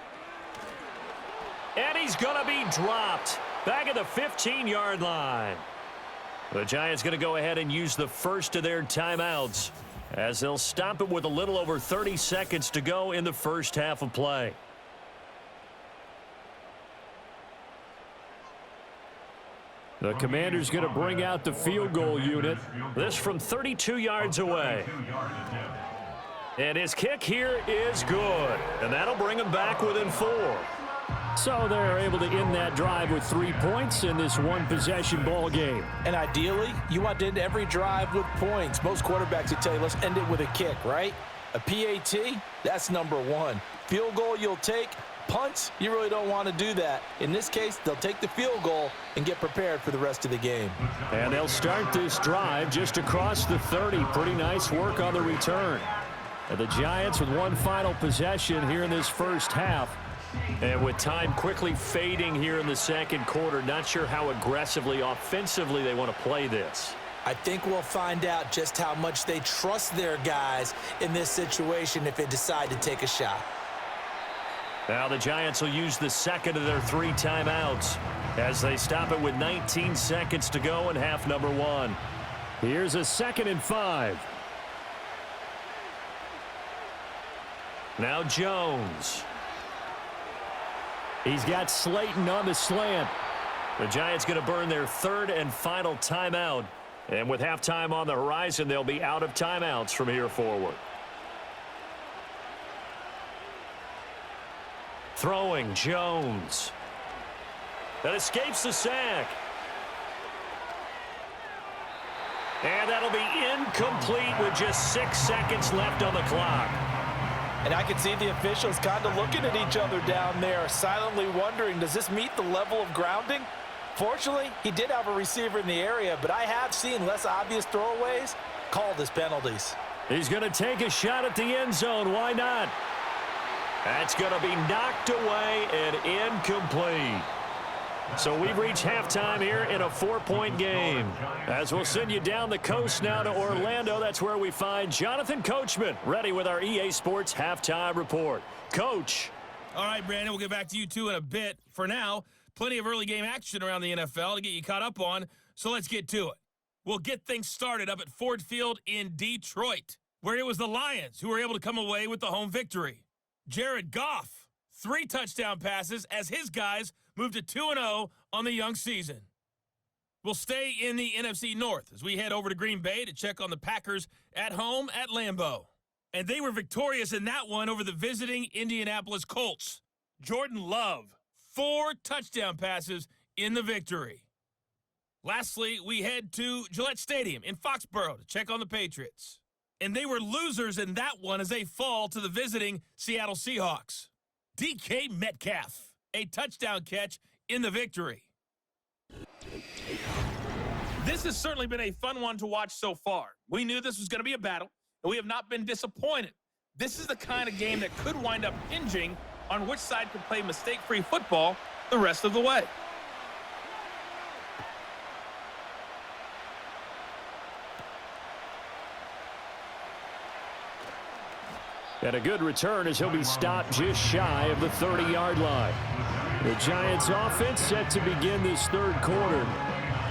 S3: And he's going to be dropped back at the 15-yard line. The Giants going to go ahead and use the first of their timeouts as they'll stop it with a little over 30 seconds to go in the first half of play.
S2: The Commanders going to bring out the field goal unit.
S3: This from 32 yards away. And his kick here is good. And that'll bring him back within 4.
S2: So they're able to end that drive with 3 points in this one-possession ball game.
S4: And ideally, you want to end every drive with points. Most quarterbacks would tell you, let's end it with a kick, right? A PAT, that's number 1. Field goal you'll take. Punts, you really don't want to do that. In this case, they'll take the field goal and get prepared for the rest of the game.
S2: And they'll start this drive just across the 30. Pretty nice work on the return. And the Giants with one final possession here in this first half.
S3: And with time quickly fading here in the second quarter, not sure how aggressively, offensively they want to play this.
S4: I think we'll find out just how much they trust their guys in this situation if they decide to take a shot.
S3: Now the Giants will use the second of their 3 timeouts as they stop it with 19 seconds to go in half number 1.
S2: Here's a 2nd and 5.
S3: Now Jones.
S2: He's got Slayton on the slant.
S3: The Giants going to burn their 3rd and final timeout. And with halftime on the horizon, they'll be out of timeouts from here forward. Throwing Jones. That escapes the sack. And that'll be incomplete with just 6 seconds left on the clock.
S4: And I can see the officials kind of looking at each other down there, silently wondering, does this meet the level of grounding? Fortunately, he did have a receiver in the area, but I have seen less obvious throwaways called as penalties.
S3: He's going to take a shot at the end zone. Why not? That's going to be knocked away and incomplete. So we've reached halftime here in a 4-point game. As we'll send you down the coast now to Orlando, that's where we find Jonathan Coachman, ready with our EA Sports Halftime Report. Coach.
S7: All right, Brandon, we'll get back to you two in a bit. For now, plenty of early game action around the NFL to get you caught up on, so let's get to it. We'll get things started up at Ford Field in Detroit, where it was the Lions who were able to come away with the home victory. Jared Goff, 3 touchdown passes as his guys moved to 2-0 on the young season. We'll stay in the NFC North as we head over to Green Bay to check on the Packers at home at Lambeau. And they were victorious in that one over the visiting Indianapolis Colts. Jordan Love, 4 touchdown passes in the victory. Lastly, we head to Gillette Stadium in Foxborough to check on the Patriots. And they were losers in that one as they fall to the visiting Seattle Seahawks. DK Metcalf, a touchdown catch in the victory. This has certainly been a fun one to watch so far. We knew this was going to be a battle, and we have not been disappointed. This is the kind of game that could wind up hinging on which side could play mistake-free football the rest of the way.
S2: And a good return as he'll be stopped just shy of the 30-yard line. The Giants offense set to begin this third quarter.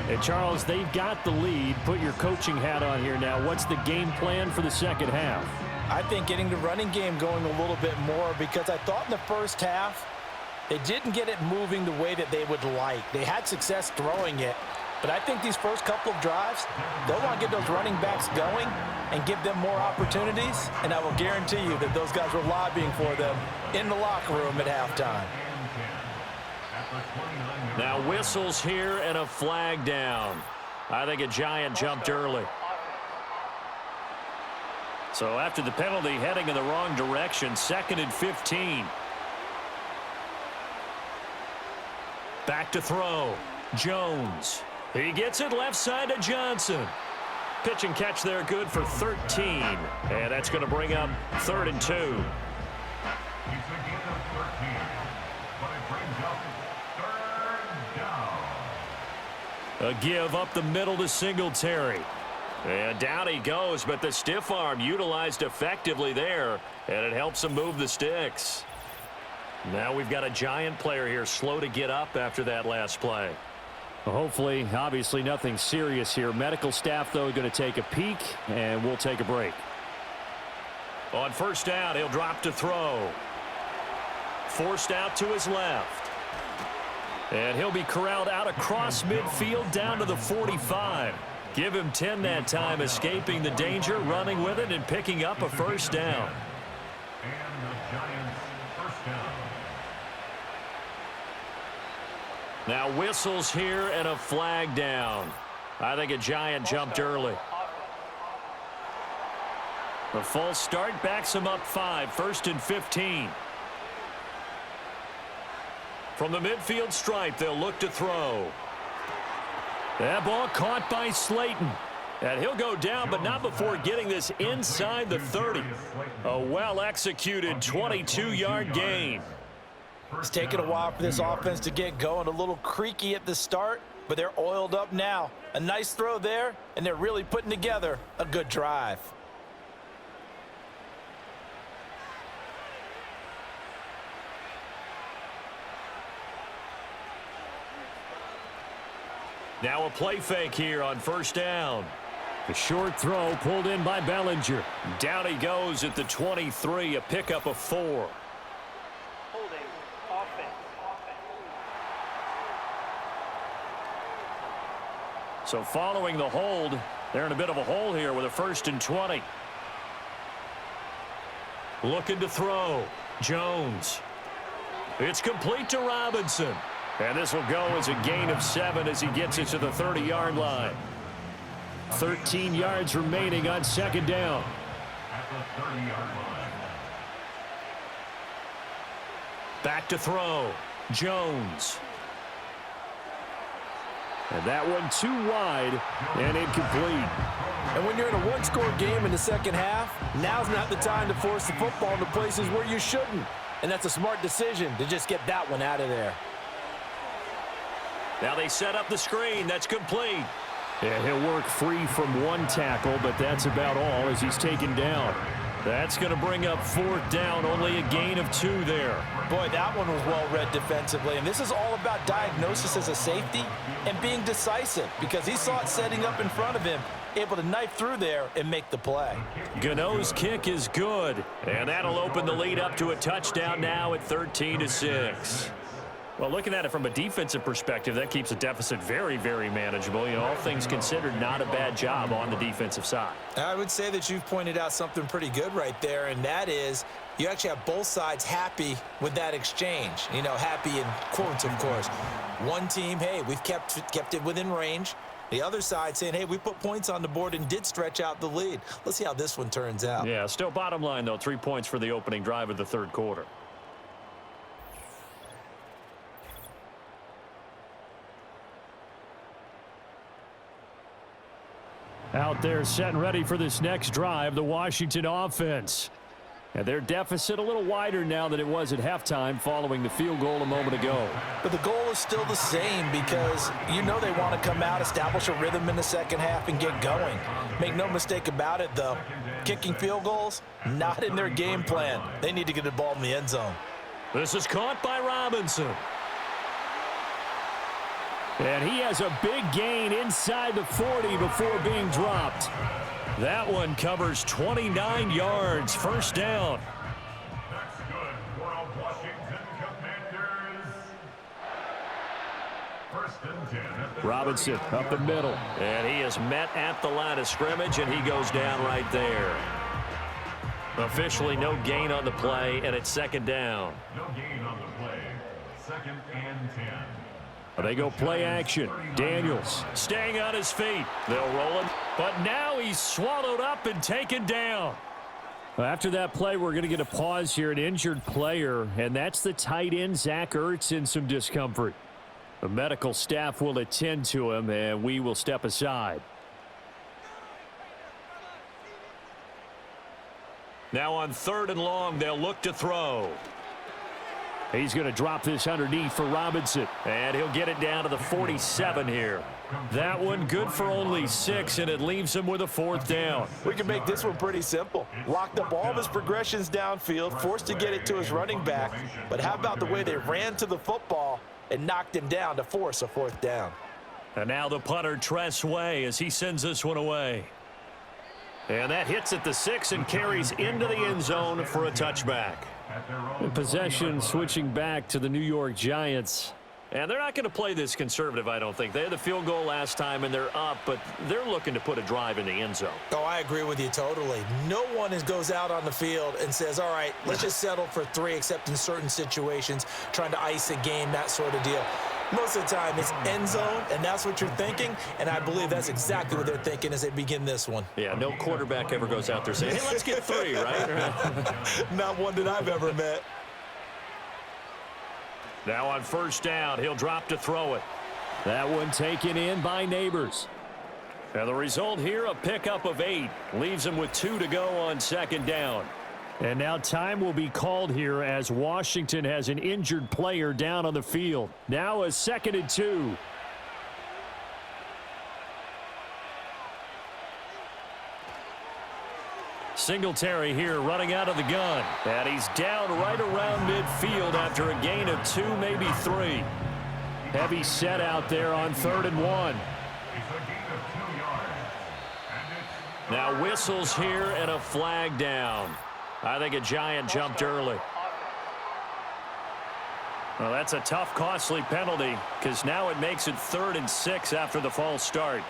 S2: And Charles, they've got the lead. Put your coaching hat on here now. What's the game plan for the second half?
S4: I think getting the running game going a little bit more, because I thought in the first half they didn't get it moving the way that they would like. They had success throwing it, but I think these first couple of drives, they'll want to get those running backs going and give them more opportunities, and I will guarantee you that those guys were lobbying for them in the locker room at halftime.
S3: Now whistles here and a flag down. I think a Giant jumped early. So after the penalty, heading in the wrong direction, 2nd and 15. Back to throw. Jones. He gets it left side to Johnson. Pitch and catch there good for 13. And that's going to bring up 3rd and 2.
S6: He's a gain of 13, but it brings up 3rd down.
S3: A give up the middle to Singletary. And down he goes, but the stiff arm utilized effectively there, and it helps him move the sticks. Now we've got a Giant player here slow to get up after that last play.
S2: Well, hopefully, obviously nothing serious here. Medical staff, though, going to take a peek, and we'll take a break.
S3: On 1st down, he'll drop to throw. Forced out to his left. And he'll be corralled out across midfield down to the 45. Give him 10 that time, escaping the danger, running with it, and picking up a 1st down.
S6: And the Giants' 1st down.
S3: Now whistles here and a flag down. I think a Giant jumped early. The false start backs him up 5, 1st and 15. From the midfield stripe, they'll look to throw. That ball caught by Slayton. And he'll go down, but not before getting this inside the 30. A well-executed 22-yard gain.
S4: It's taken a while for this offense to get going. A little creaky at the start, but they're oiled up now. A nice throw there, and they're really putting together a good drive.
S3: Now a play fake here on 1st down.
S2: The short throw pulled in by Bellinger.
S3: Down he goes at the 23, a pickup of 4.
S5: Holding offense.
S3: So following the hold, they're in a bit of a hole here with a 1st and 20. Looking to throw. Jones. It's complete to Robinson. And this will go as a gain of 7 as he gets it to the 30-yard line.
S2: 13 yards remaining on 2nd down.
S6: At the 30-yard line.
S3: Back to throw. Jones.
S2: And that one too wide and incomplete.
S4: And when you're in a one-score game in the second half, now's not the time to force the football into places where you shouldn't. And that's a smart decision to just get that one out of there.
S3: Now they set up the screen. That's complete.
S2: And he'll work free from one tackle, but that's about all as he's taken down.
S3: That's going to bring up 4th down. Only a gain of 2 there.
S4: Boy, that one was well read defensively. And this is all about diagnosis as a safety and being decisive because he saw it setting up in front of him, able to knife through there and make the play.
S3: Gano's kick is good. And that'll open the lead up to a touchdown now at 13-6.
S2: Well, looking at it from a defensive perspective, that keeps a deficit very, very manageable. You know, all things considered, not a bad job on the defensive side.
S4: I would say that you've pointed out something pretty good right there, and that is you actually have both sides happy with that exchange. You know, happy in quotes, of course. One team, hey, we've kept it within range. The other side saying, hey, we put points on the board and did stretch out the lead. Let's see how this one turns out.
S2: Yeah, still bottom line, though, 3 points for the opening drive of the third quarter. Out there set and ready for this next drive, the Washington offense. And their deficit a little wider now than it was at halftime following the field goal a moment ago.
S4: But the goal is still the same because you know they want to come out, establish a rhythm in the second half, and get going. Make no mistake about it, though. Kicking field goals, not in their game plan. They need to get the ball in the end zone.
S3: This is caught by Robinson.
S2: And he has a big gain inside the 40 before being dropped.
S3: That one covers 29 yards. First down.
S6: That's good for Washington Commanders. 1st and 10 at the
S2: Robinson up the middle.
S3: And he is met at the line of scrimmage, and he goes down right there. Officially no gain on the play, and it's 2nd down.
S6: No gain on the play. 2nd and 10.
S2: They go play action. Daniels
S3: Staying on his feet. They'll roll him. But now he's swallowed up and taken down.
S2: After that play, we're going to get a pause here, an injured player, and that's the tight end, Zach Ertz, in some discomfort. The medical staff will attend to him, and we will step aside.
S3: Now on 3rd and long, they'll look to throw.
S2: He's going to drop this underneath for Robinson.
S3: And he'll get it down to the 47 here. That one good for only 6, and it leaves him with a 4th down.
S4: We can make this one pretty simple. Locked up all of his progressions downfield, forced to get it to his running back. But how about the way they ran to the football and knocked him down to force a 4th down?
S3: And now the punter, Tress Way, as he sends this one away. And that hits at the 6 and carries into the end zone for a touchback.
S2: Possession switching back to the New York Giants.
S3: And they're not going to play this conservative, I don't think. They had the field goal last time, and they're up, but they're looking to put a drive in the end zone.
S4: Oh, I agree with you totally. No one goes out on the field and says, all right, let's just settle for 3, except in certain situations, trying to ice a game, that sort of deal. Most of the time, it's end zone, and that's what you're thinking, and I believe that's exactly what they're thinking as they begin this one.
S3: Yeah, no quarterback ever goes out there saying, hey, let's get 3, right?
S4: Not one that I've ever met.
S3: Now on 1st down, he'll drop to throw it.
S2: That one taken in by Neighbors.
S3: And the result here, a pickup of 8. Leaves him with 2 to go on 2nd down.
S2: And now time will be called here as Washington has an injured player down on the field. Now a 2nd and 2.
S3: Singletary here running out of the gun. And he's down right around midfield after a gain of 2, maybe 3.
S2: Heavy set out there on 3rd and 1.
S3: Now whistles here and a flag down. I think a Giant jumped early.
S2: Well, that's a tough, costly penalty because now it makes it 3rd and 6 after the false start.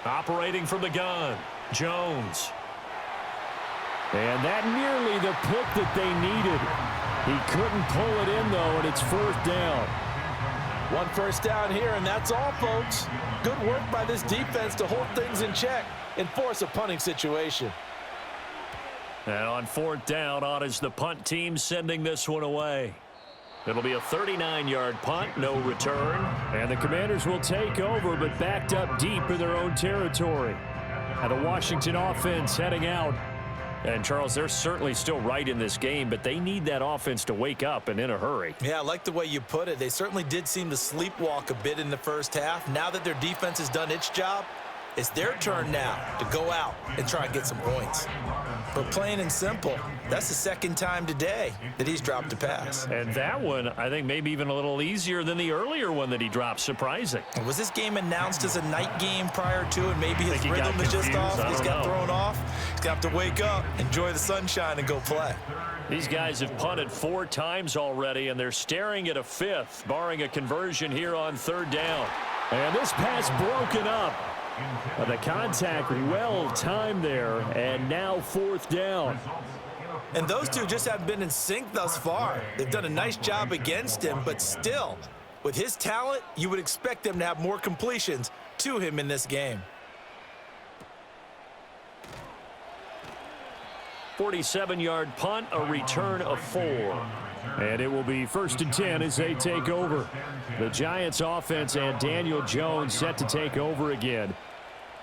S3: Operating from the gun, Jones.
S2: And that nearly the pick that they needed. He couldn't pull it in, though, and it's 4th down.
S4: 1 first down here, and that's all, folks. Good work by this defense to hold things in check and force a punting situation.
S3: And on 4th down, on is the punt team sending this one away. It'll be a 39-yard punt, no return.
S2: And the Commanders will take over, but backed up deep in their own territory. And the Washington offense heading out.
S3: And, Charles, they're certainly still right in this game, but they need that offense to wake up and in a hurry.
S4: Yeah, I like the way you put it. They certainly did seem to sleepwalk a bit in the first half. Now that their defense has done its job, it's their turn now to go out and try and get some points. But plain and simple, that's the second time today that he's dropped a pass.
S3: And that one, I think, maybe even a little easier than the earlier one that he dropped. Surprising.
S4: Was this game announced as a night game prior to, and maybe his rhythm is just off? He's got thrown off. He's got to wake up, enjoy the sunshine, and go play.
S3: These guys have punted 4 times already, and they're staring at a 5th, barring a conversion here on 3rd down.
S2: And this pass broken up. The contact well timed there, and now 4th down.
S4: And those two just haven't been in sync thus far. They've done a nice job against him, but still, with his talent, you would expect them to have more completions to him in this game.
S3: 47-yard punt, a return of 4.
S2: And it will be 1st and 10 as they take over. The Giants offense and Daniel Jones set to take over again.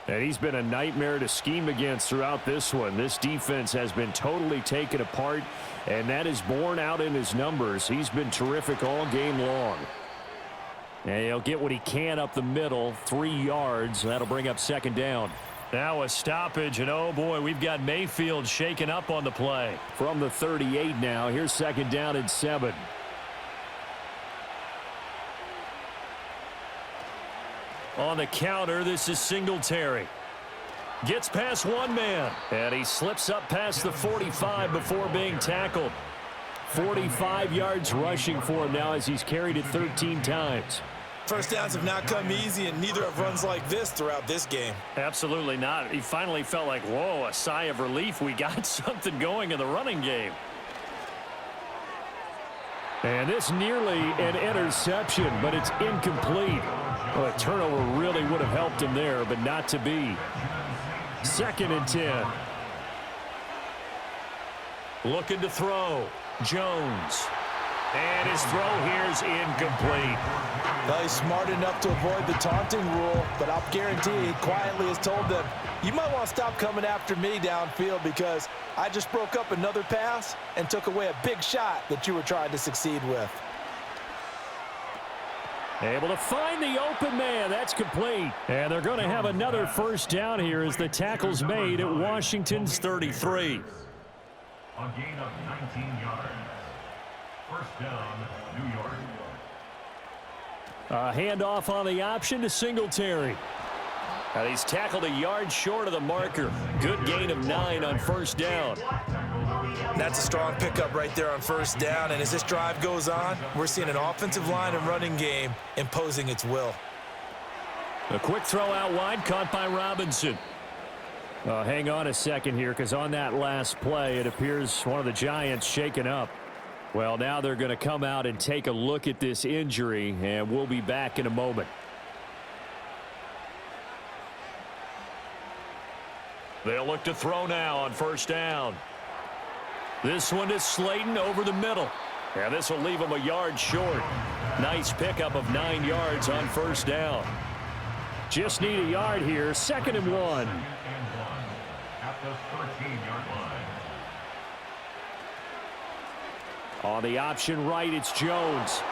S2: And he's been a nightmare to scheme against throughout this one. This defense has been totally taken apart, and that is borne out in his numbers. He's been terrific all game long. And he'll get what he can up the middle, 3 yards. That'll bring up 2nd down.
S3: Now a stoppage, and oh boy, we've got Mayfield shaken up on the play.
S2: From the 38 now, here's 2nd down and 7.
S3: On the counter, this is Singletary. Gets past one man, and he slips up past the 45 before being tackled.
S2: 45 yards rushing for him now as he's carried it 13 times.
S4: First downs have not come easy, and neither have runs like this throughout this game.
S3: Absolutely not. He finally felt like, whoa, a sigh of relief. We got something going in the running game.
S2: And this nearly an interception, but it's incomplete. Well, a turnover really would have helped him there, but not to be. 2nd and 10.
S3: Looking to throw. Jones. And his throw here is incomplete.
S4: Well, he's smart enough to avoid the taunting rule, but I'll guarantee he quietly has told them, you might want to stop coming after me downfield because I just broke up another pass and took away a big shot that you were trying to succeed with.
S2: Able to find the open man. That's complete. And they're going to have another 1st down here as the tackle's made at Washington's 33.
S6: A gain of 19 yards. 1st down, New York.
S2: A handoff on the option to Singletary.
S3: And he's tackled a yard short of the marker. Good gain of 9 on 1st down.
S4: That's a strong pickup right there on 1st down, and as this drive goes on, we're seeing an offensive line and running game imposing its will.
S2: A quick throw out wide, caught by Robinson. Hang on a second here, because on that last play, it appears one of the Giants shaken up. Well, now they're going to come out and take a look at this injury, and we'll be back in a moment.
S3: They'll look to throw now on 1st down. This one is Slayton over the middle. And this will leave him a yard short. Nice pickup of 9 yards on 1st down.
S2: Just need a yard here. 2nd and 1.
S6: At the 13-yard line.
S2: On the option right, it's Jones.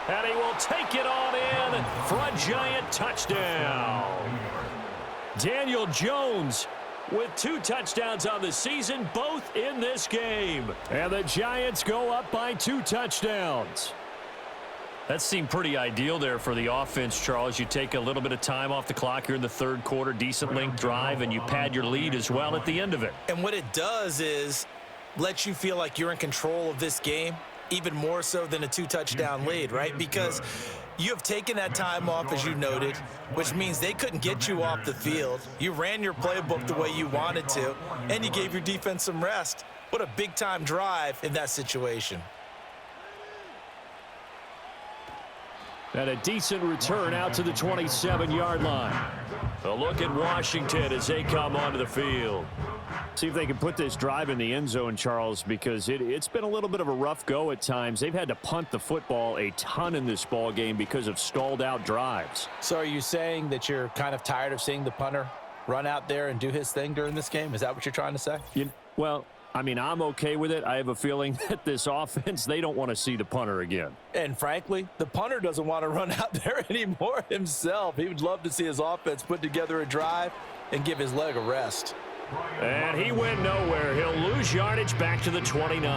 S3: And he will take it on in for a Giant touchdown. Daniel Jones with 2 touchdowns on the season, both in this game.
S2: And the Giants go up by 2 touchdowns.
S3: That seemed pretty ideal there for the offense, Charles. You take a little bit of time off the clock here in the 3rd quarter, decent length drive, and you pad your lead as well at the end of it.
S4: And what it does is let you feel like you're in control of this game, even more so than a 2-touchdown lead, right? Because you have taken that time off, as you noted, which means they couldn't get you off the field. You ran your playbook the way you wanted to, and you gave your defense some rest. What a big-time drive in that situation.
S2: And a decent return out to the 27-yard line.
S3: A look at Washington as they come onto the field.
S2: See if they can put this drive in the end zone, Charles, because it's been a little bit of a rough go at times. They've had to punt the football a ton in this ball game because of stalled out drives.
S4: So are you saying that you're kind of tired of seeing the punter run out there and do his thing during this game? Is that what you're trying to say?
S2: Well, I mean, I'm okay with it. I have a feeling that this offense, they don't want to see the punter again.
S4: And frankly, the punter doesn't want to run out there anymore himself. He would love to see his offense put together a drive and give his leg a rest.
S3: And he went nowhere. He'll lose yardage back to the 29.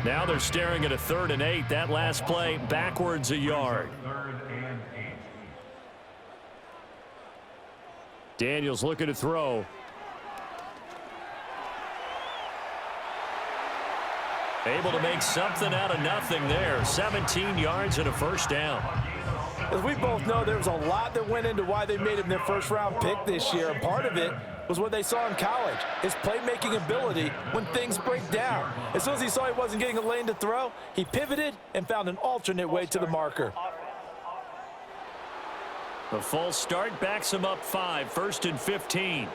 S3: Now they're staring at a 3rd and 8. That last play backwards a yard.
S2: Daniels looking to throw.
S3: Able to make something out of nothing there. 17 yards and a first down.
S4: As we both know, there was a lot that went into why they made him their first-round pick this year. And part of it was what they saw in college, his playmaking ability when things break down. As soon as he saw he wasn't getting a lane to throw, he pivoted and found an alternate way to the marker.
S3: The false start backs him up 5, 1st and 15.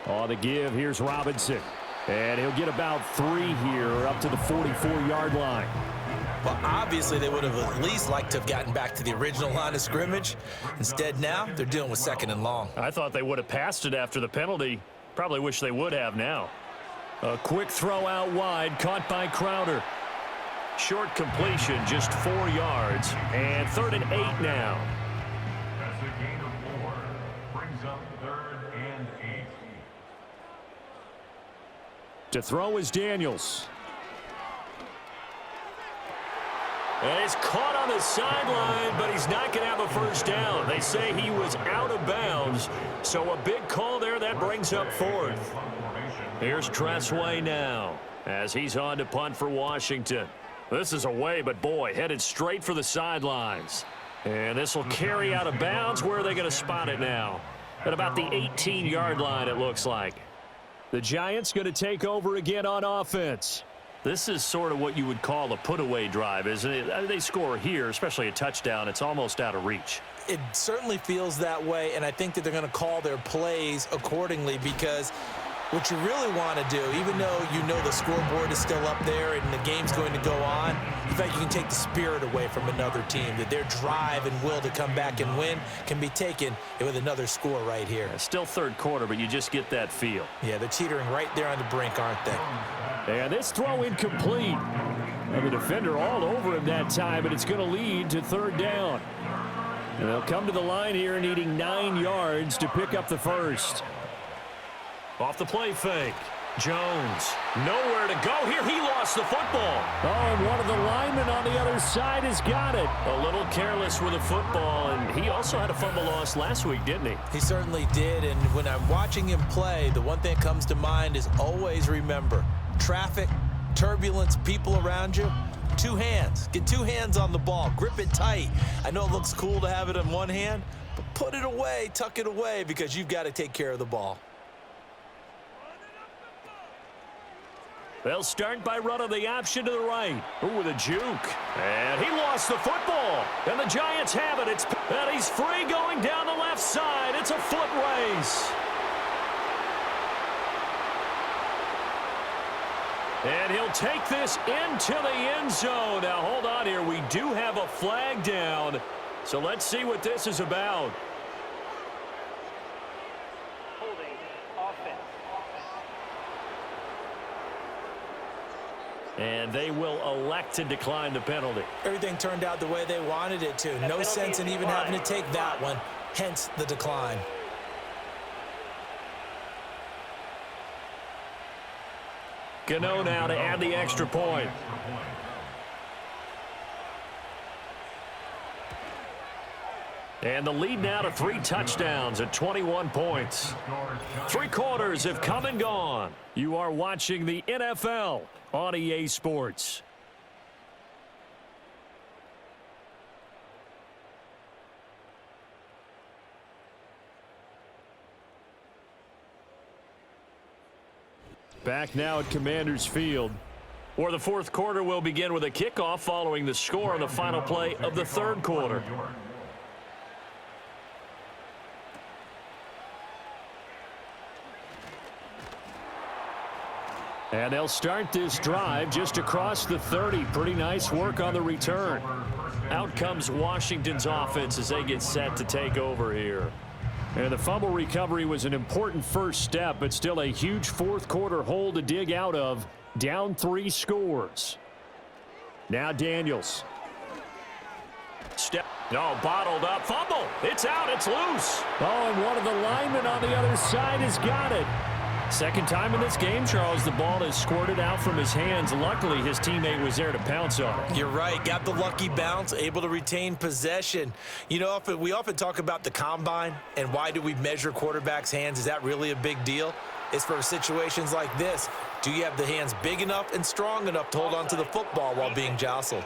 S2: On the give, here's Robinson. And he'll get about 3 here up to the 44-yard line.
S4: Well, obviously, they would have at least liked to have gotten back to the original line of scrimmage. Instead, now they're dealing with 2nd and long.
S3: I thought they would have passed it after the penalty. Probably wish they would have now.
S2: A quick throw out wide, caught by Crowder.
S3: Short completion, just 4 yards. And 3rd and 8 now.
S6: That's a gain of 4. Brings up 3rd and 8.
S2: To throw is Daniels.
S3: And he's caught on the sideline, but he's not going to have a first down. They say he was out of bounds, so a big call there. That brings up 4th. Here's Tressway now as he's on to punt for Washington. This is away, but boy, headed straight for the sidelines. And this will carry out of bounds. Where are they going to spot it now? At about the 18-yard line, it looks like.
S2: The Giants going to take over again on offense.
S3: This is sort of what you would call a put-away drive, isn't it? They score here, especially a touchdown. It's almost out of reach.
S4: It certainly feels that way, and I think that they're going to call their plays accordingly because what you really want to do, even though you know the scoreboard is still up there and the game's going to go on, in fact, you can take the spirit away from another team, that their drive and will to come back and win can be taken with another score right here.
S3: Yeah, still 3rd quarter, but you just get that feel.
S4: Yeah, they're teetering right there on the brink, aren't they?
S2: And this throw incomplete. And the defender all over him that time, but it's going to lead to 3rd down. And they'll come to the line here needing 9 yards to pick up the first.
S3: Off the play fake. Jones, nowhere to go here. He lost the football.
S2: Oh, and one of the linemen on the other side has got it.
S3: A little careless with the football, and he also had a fumble loss last week, didn't he?
S4: He certainly did, and when I'm watching him play, the one thing that comes to mind is always remember, traffic, turbulence, people around you, 2 hands. Get 2 hands on the ball. Grip it tight. I know it looks cool to have it in one hand, but put it away, tuck it away, because you've got to take care of the ball.
S3: They'll start by running the option to the right. Ooh, with a juke. And he lost the football. And the Giants have it. And he's free going down the left side. It's a foot race. And he'll take this into the end zone. Now, hold on here. We do have a flag down. So let's see what this is about.
S5: Holding offense.
S3: And they will elect to decline the penalty.
S4: Everything turned out the way they wanted it to. No sense in even having to take that one, hence the decline.
S3: Gano now to add the extra point. And the lead now to 3 touchdowns at 21 points. 3 quarters have come and gone. You are watching the NFL on EA Sports.
S2: Back now at Commanders Field.
S3: Or the 4th quarter will begin with a kickoff following the score on the final play of the 3rd quarter.
S2: And they'll start this drive just across the 30. Pretty nice work on the return.
S3: Out comes Washington's offense as they get set to take over here.
S2: And the fumble recovery was an important first step, but still a huge fourth quarter hole to dig out of. Down 3 scores. Now Daniels.
S3: Bottled up. Fumble. It's out. It's loose.
S2: Oh, and one of the linemen on the other side has got it.
S3: Second time in this game, Charles, the ball has squirted out from his hands. Luckily, his teammate was there to pounce on it.
S4: You're right. Got the lucky bounce, able to retain possession. You know, we often talk about the combine and why do we measure quarterbacks' hands. Is that really a big deal? It's for situations like this. Do you have the hands big enough and strong enough to hold on to the football while being jostled?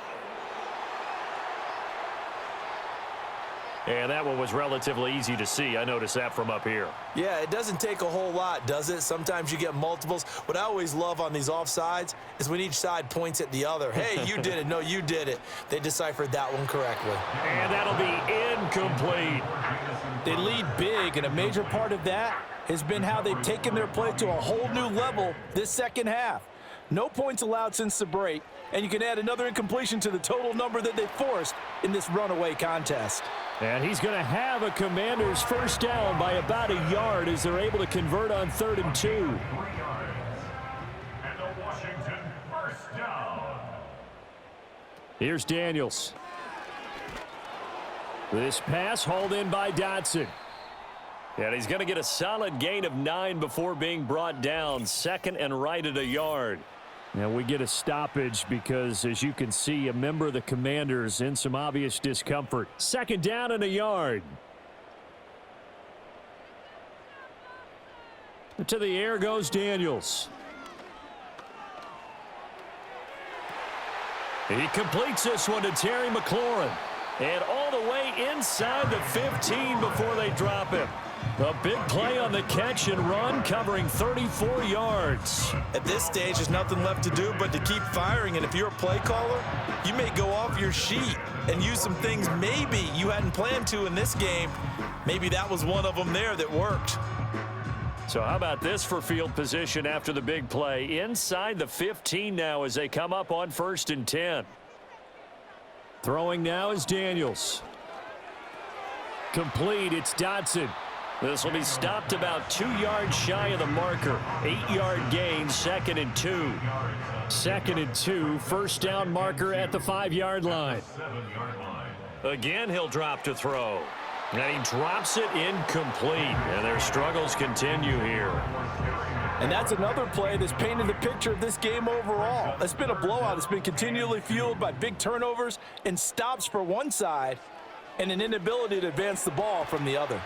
S3: And that one was relatively easy to see. I noticed that from up here.
S4: Yeah, it doesn't take a whole lot, does it? Sometimes you get multiples. What I always love on these offsides is when each side points at the other. Hey, you did it. No, you did it. They deciphered that one correctly.
S3: And that'll be incomplete.
S4: They lead big, and a major part of that has been how they've taken their play to a whole new level this second half. No points allowed since the break, and you can add another incompletion to the total number that they forced in this runaway contest.
S2: And he's going to have a Commanders first down by about a yard as they're able to convert on 3rd and 2.
S6: 3 yards. And a Washington first down.
S2: Here's Daniels. This pass hauled in by Dotson.
S3: And he's going to get a solid gain of 9 before being brought down. 2nd and right at a yard.
S2: Now we get a stoppage because, as you can see, a member of the Commanders in some obvious discomfort. 2nd down and a yard. To the air goes Daniels.
S3: He completes this one to Terry McLaurin. And all the way inside the 15 before they drop him. A big play on the catch and run, covering 34 yards.
S4: At this stage, there's nothing left to do but to keep firing, and if you're a play caller, you may go off your sheet and use some things maybe you hadn't planned to in this game. Maybe that was one of them there that worked.
S3: So how about this for field position after the big play? Inside the 15 now as they come up on 1st and 10.
S2: Throwing now is Daniels. Complete, it's Dotson.
S3: This will be stopped about 2 yards shy of the marker. 8-yard gain, 2nd and 2.
S2: 2nd and 2, first down marker at the 5-yard line.
S6: 7-yard line.
S3: Again, he'll drop to throw. And he drops it incomplete. And their struggles continue here.
S4: And that's another play that's painted the picture of this game overall. It's been a blowout. It's been continually fueled by big turnovers and stops for one side and an inability to advance the ball from the other.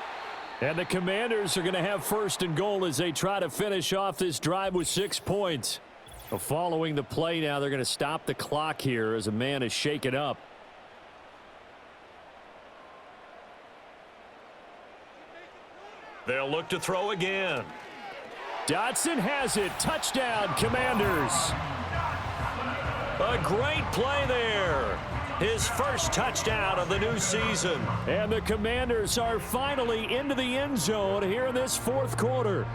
S2: And the Commanders are going to have 1st and goal as they try to finish off this drive with 6 points. Following the play now, they're going to stop the clock here as a man is shaken up.
S3: They'll look to throw again.
S2: Dotson has it. Touchdown, Commanders.
S3: A great play there. His first touchdown of the new season.
S2: And the Commanders are finally into the end zone here in this 4th quarter.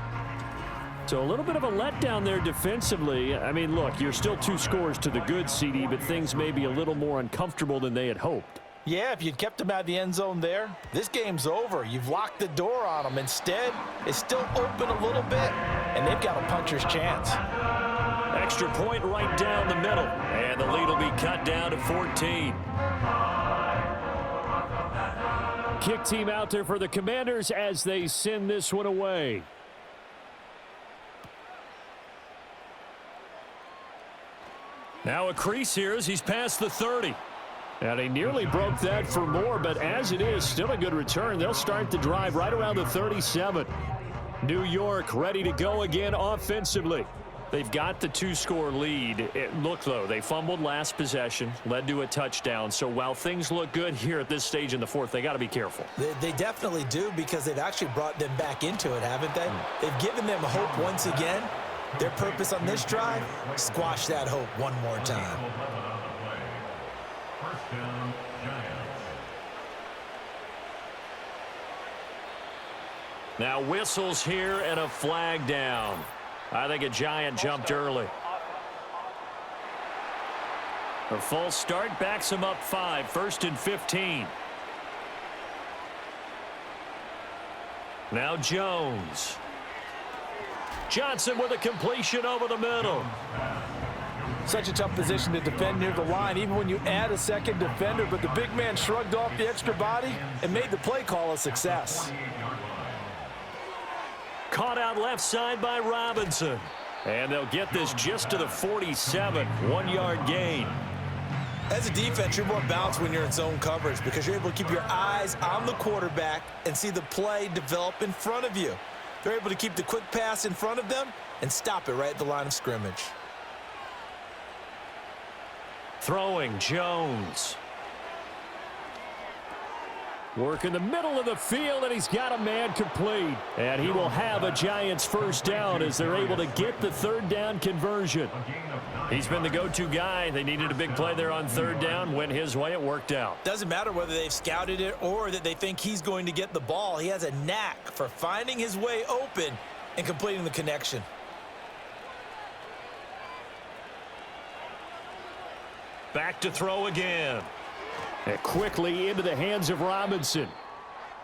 S2: So a little bit of a letdown there defensively. I mean, look, you're still 2 scores to the good, CD, but things may be a little more uncomfortable than they had hoped.
S4: Yeah, if you'd kept them out of the end zone there, this game's over. You've locked the door on them. Instead, it's still open a little bit, and they've got a puncher's chance.
S3: Extra point right down the middle. And the lead will be cut down to 14.
S2: Kick team out there for the Commanders as they send this one away.
S3: Now a crease here as he's past the 30.
S2: And he nearly broke that for more, but as it is, still a good return. They'll start the drive right around the 37. New York ready to go again offensively.
S3: They've got the 2-score lead. Look, though, they fumbled last possession, led to a touchdown. So while things look good here at this stage in the 4th, they got to be careful.
S4: They definitely do because they've actually brought them back into it, haven't they? They've given them hope once again. Their purpose on this drive, squash that hope one more time.
S6: First down, Giants.
S3: Now whistles here and a flag down. I think a Giant jumped early. A false start backs him up 5, 1st and 15. Now Jones. Johnson with a completion over the middle.
S4: Such a tough position to defend near the line, even when you add a second defender, but the big man shrugged off the extra body and made the play call a success.
S3: Caught out left side by Robinson. And they'll get this just to the 47, 1-yard gain.
S4: As a defense, you're more balanced when you're in zone coverage because you're able to keep your eyes on the quarterback and see the play develop in front of you. They're able to keep the quick pass in front of them and stop it right at the line of scrimmage.
S3: Throwing Jones.
S2: Work in the middle of the field, and he's got a man complete. And he will have a Giants first down as they're able to get the third down conversion.
S3: He's been the go-to guy. They needed a big play there on third down. Went his way. It worked out.
S4: Doesn't matter whether they've scouted it or that they think he's going to get the ball. He has a knack for finding his way open and completing the connection.
S3: Back to throw again.
S2: And quickly into the hands of Robinson.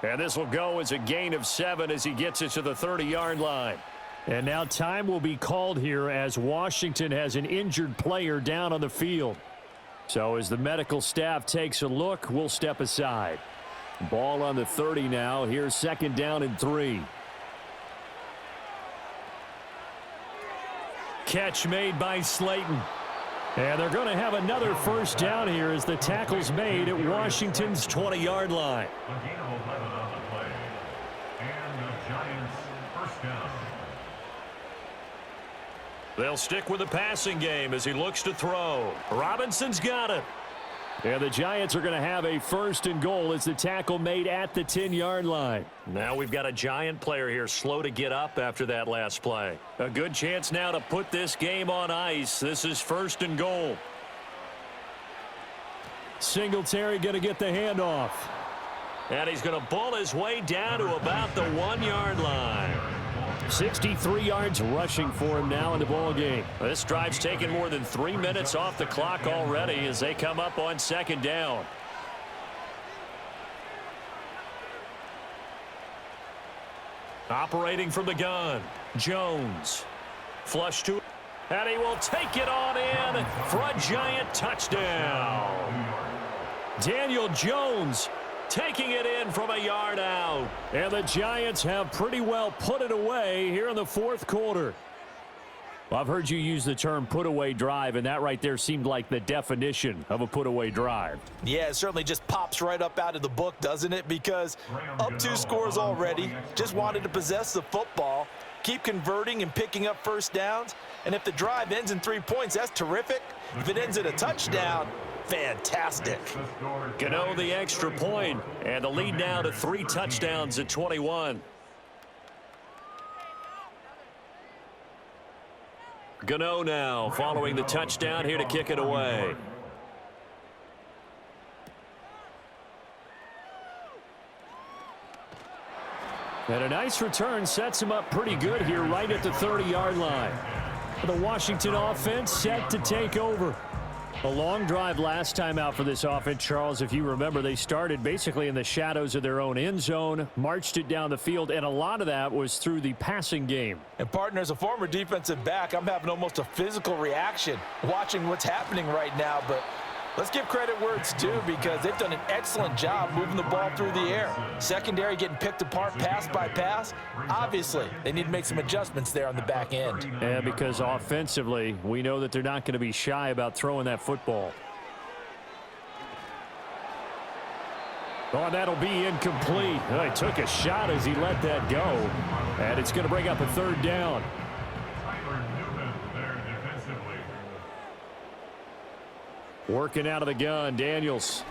S3: And this will go as a gain of 7 as he gets it to the 30-yard line.
S2: And now time will be called here as Washington has an injured player down on the field. So as the medical staff takes a look, we'll step aside. Ball on the 30 now. Here's 2nd down and 3. Catch made by Slayton. And they're going to have another first down here as the tackle's made at Washington's 20-yard line.
S6: A gain of 11 on the play. And the Giants first down.
S3: They'll stick with the passing game as he looks to throw. Robinson's got it.
S2: And the Giants are going to have a 1st and goal as the tackle made at the 10-yard line.
S3: Now we've got a Giant player here slow to get up after that last play. A good chance now to put this game on ice. This is 1st and goal.
S2: Singletary going to get the handoff.
S3: And he's going to bull his way down to about the 1-yard line.
S2: 63 yards rushing for him now in the ball game.
S3: This drive's taken more than 3 minutes off the clock already as they come up on 2nd down. Operating from the gun, Jones. Flush to, and he will take it on in for a Giant touchdown.
S2: Daniel Jones
S3: taking it in from a yard out.
S2: And the Giants have pretty well put it away here in the 4th quarter. Well, I've heard you use the term put-away drive, and that right there seemed like the definition of a put-away drive.
S4: Yeah, it certainly just pops right up out of the book, doesn't it? Because up 2 scores already, just wanted to possess the football, keep converting and picking up first downs. And if the drive ends in 3 points, that's terrific. If it ends in a touchdown, fantastic.
S3: Gano the extra point, and the lead now to 3 touchdowns at 21. Gano now following the touchdown here to kick it away.
S2: And a nice return sets him up pretty good here right at the 30-yard line. The Washington offense set to take over. A long drive last time out for this offense, Charles. If you remember, they started basically in the shadows of their own end zone, marched it down the field, and a lot of that was through the passing game.
S4: And, partner, as a former defensive back, I'm having almost a physical reaction watching what's happening right now. But let's give credit where it's due because they've done an excellent job moving the ball through the air. Secondary getting picked apart pass by pass. Obviously, they need to make some adjustments there on the back end.
S2: And because offensively, we know that they're not going to be shy about throwing that football. Oh, that'll be incomplete. Oh, he took a shot as he let that go. And it's going to bring up a 3rd down. Working out of the gun, Daniels.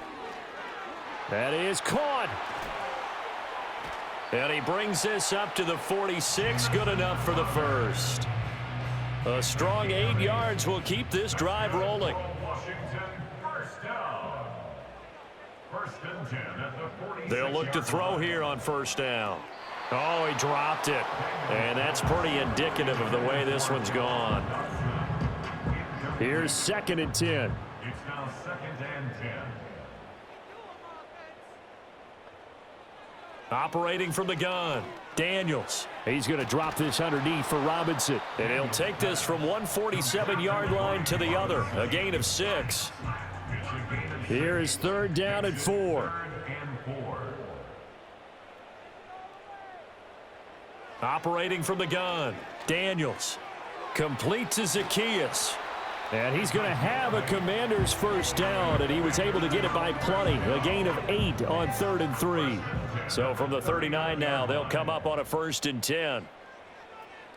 S2: That is caught.
S3: And he brings this up to the 46. Good enough for the first. A strong 8 yards will keep this drive rolling.
S6: Washington first down. 1st and 10 at the 46.
S3: They'll look to throw here on 1st down. Oh, he dropped it. And that's pretty indicative of the way this one's gone.
S2: Here's 2nd and 10.
S6: It's now
S3: Operating from the gun, Daniels.
S2: He's going to drop this underneath for Robinson.
S3: And he'll take this from 147-yard line to the other, a gain of 6.
S2: Here is 3rd down and 4.
S3: Operating from the gun, Daniels. Complete to Zacchaeus.
S2: And he's going to have a Commander's first down, and he was able to get it by plenty. A gain of 8 on 3rd and 3.
S3: So from the 39 now, they'll come up on a 1st and 10.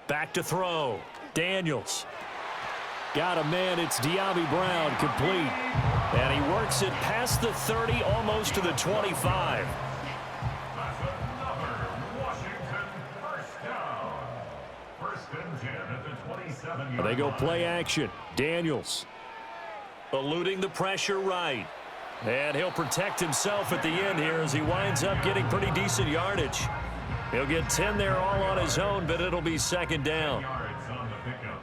S3: Back to throw, Daniels.
S2: Got a man, it's De'Ami Brown, complete.
S3: And he works it past the 30, almost to the 25.
S6: That's another Washington first down. 1st and 10 at the 27-yard
S2: They go play action. Daniels.
S3: Eluding the pressure right. And he'll protect himself at the end here as he winds up getting pretty decent yardage. He'll get 10 there all on his own, but it'll be 2nd down.
S6: yards on the pickup.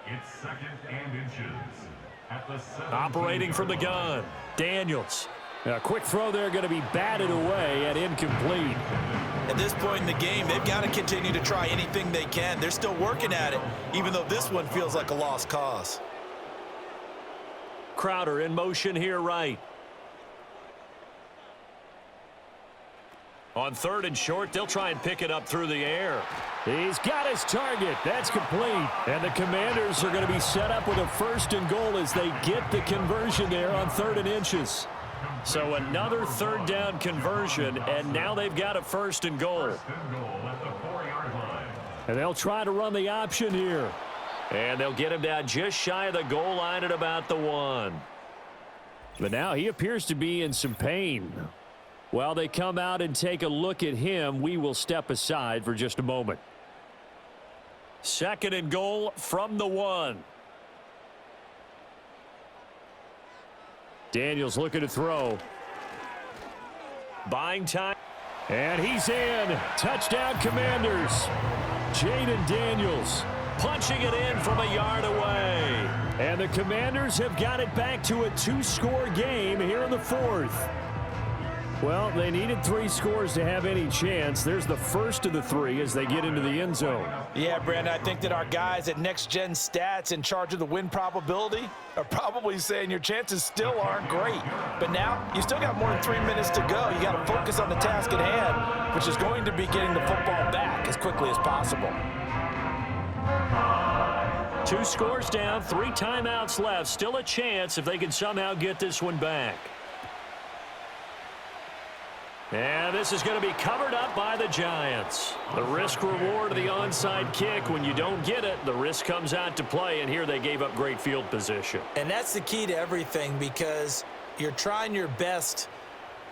S6: It's 2nd and inches at the 17.
S3: Operating from the gun, Daniels.
S2: A quick throw there going to be batted away and incomplete.
S4: At this point in the game, they've got to continue to try anything they can. They're still working at it, even though this one feels like a lost cause.
S3: Crowder in motion here right. On 3rd and short, they'll try and pick it up through the air.
S2: He's got his target. That's complete. And the Commanders are going to be set up with a 1st and goal as they get the conversion there on 3rd and inches.
S3: So another 3rd down conversion, and now they've got a 1st and goal.
S6: 1st and goal at the 4-yard line.
S2: And they'll try to run the option here.
S3: And they'll get him down just shy of the goal line at about the 1.
S2: But now he appears to be in some pain. While they come out and take a look at him, we will step aside for just a moment.
S3: 2nd and goal from the 1.
S2: Daniels looking to throw.
S3: Buying time.
S2: And he's in. Touchdown, Commanders. Jaden Daniels.
S3: Punching it in from a yard away.
S2: And the Commanders have got it back to a 2-score game here in the 4th. Well, they needed 3 scores to have any chance. There's the first of the 3 as they get into the end zone.
S4: Yeah, Brandon, I think that our guys at Next Gen Stats in charge of the win probability are probably saying your chances still aren't great. But now you still got more than 3 minutes to go. You got to focus on the task at hand, which is going to be getting the football back as quickly as possible.
S3: 2 scores down, 3 timeouts left. Still a chance if they can somehow get this one back. And this is going to be covered up by the Giants. The risk reward of the onside kick. When you don't get it, the risk comes out to play, and here they gave up great field position.
S4: And that's the key to everything, because you're trying your best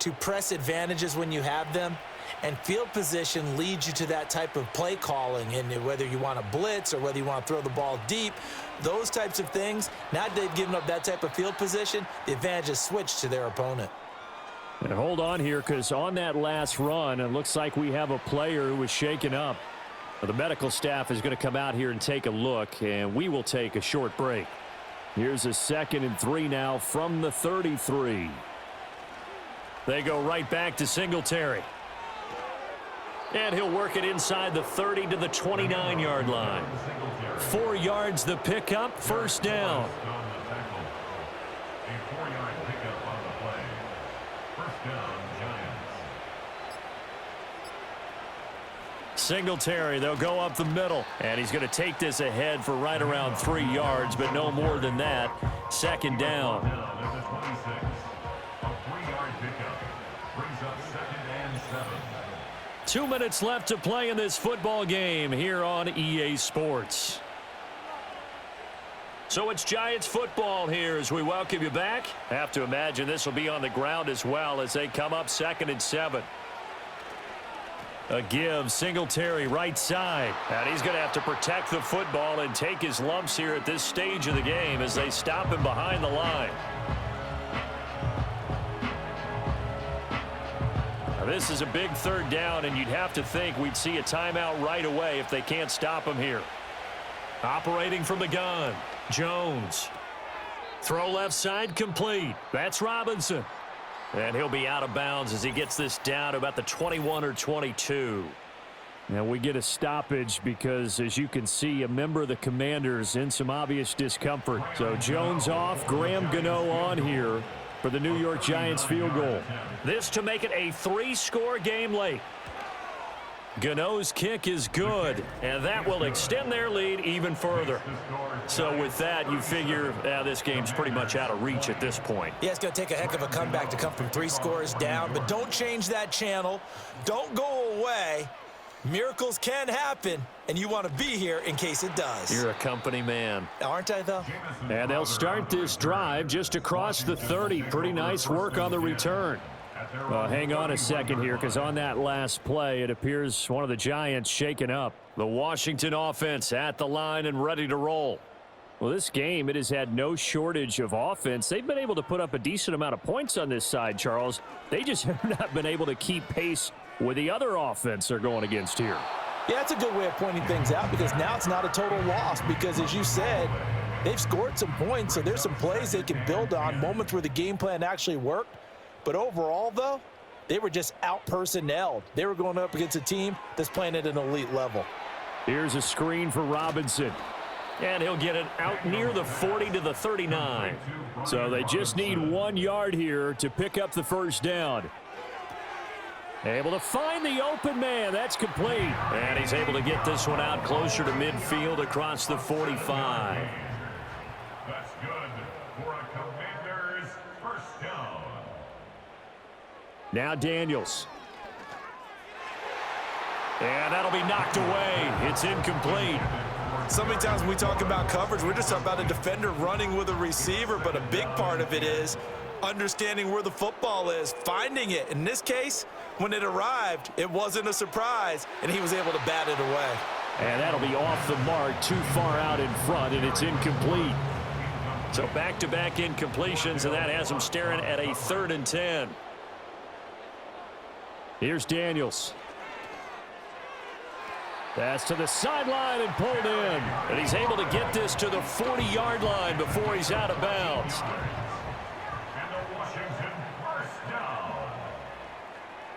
S4: to press advantages when you have them, and field position leads you to that type of play calling. And whether you want to blitz or whether you want to throw the ball deep, those types of things, now that they've given up that type of field position, the advantage is switched to their opponent.
S2: And hold on here, because on that last run, it looks like we have a player who was shaken up. The medical staff is going to come out here and take a look, and we will take a short break. Here's a 2nd and 3 now from the 33.
S3: They go right back to Singletary. And he'll work it inside the 30 to the 29-yard line. 4 yards the pickup, 1st down.
S6: A 4-yard pickup on the play. 1st down, Giants.
S3: Singletary, they'll go up the middle. And he's going to take this ahead for right around 3 yards, but no more than that. 2nd down.
S6: Down at the 26. A 3-yard pickup brings up 2nd and 7.
S3: 2 minutes left to play in this football game here on EA Sports. So it's Giants football here as we welcome you back. Have to imagine this will be on the ground as well as they come up 2nd and 7. A give, Singletary right side. And he's going to have to protect the football and take his lumps here at this stage of the game as they stop him behind the line. Now this is a big 3rd down, and you'd have to think we'd see a timeout right away if they can't stop him here. Operating from the gun, Jones. Throw left side complete. That's Robinson. And he'll be out of bounds as he gets this down to about the 21 or 22.
S2: And we get a stoppage because, as you can see, a member of the Commanders in some obvious discomfort. So Jones off, Graham Gano on here for the New York Giants field goal.
S3: This to make it a 3-score game late. Gano's kick is good, and that will extend their lead even further. So with that, you figure this game's pretty much out of reach at this point.
S4: Yeah, it's going to take a heck of a comeback to come from 3 scores down, but don't change that channel. Don't go away. Miracles can happen, and you want to be here in case it does.
S3: You're a company man.
S4: Aren't I, though?
S2: And they'll start this drive just across the 30. Pretty nice work on the return. Hang on a second here, because on that last play, it appears one of the Giants shaken up.
S3: The Washington offense at the line and ready to roll.
S2: Well, this game, it has had no shortage of offense. They've been able to put up a decent amount of points on this side, Charles. They just have not been able to keep pace with the other offense they're going against here.
S4: Yeah, that's a good way of pointing things out, because now it's not a total loss, because as you said, they've scored some points, so there's some plays they can build on, moments where the game plan actually worked. But overall, though, they were just out-personnelled. They were going up against a team that's playing at an elite level.
S2: Here's a screen for Robinson.
S3: And he'll get it out near the 40 to the 39.
S2: So they just need 1 yard here to pick up the first down. Able to find the open man. That's complete.
S3: And he's able to get this one out closer to midfield across the 45.
S6: That's good for a Commanders first down.
S2: Now Daniels.
S3: And that'll be knocked away. It's incomplete.
S4: So many times when we talk about coverage, we're just talking about a defender running with a receiver, but a big part of it is understanding where the football is, finding it. In this case, when it arrived, it wasn't a surprise, and he was able to bat it away.
S2: And that'll be off the mark, too far out in front, and it's incomplete.
S3: So back-to-back incompletions, and that has him staring at a 3rd and 10.
S2: Here's Daniels. Pass to the sideline and pulled in.
S3: And he's able to get this to the 40-yard line before he's out of bounds.
S6: And the Washington first down.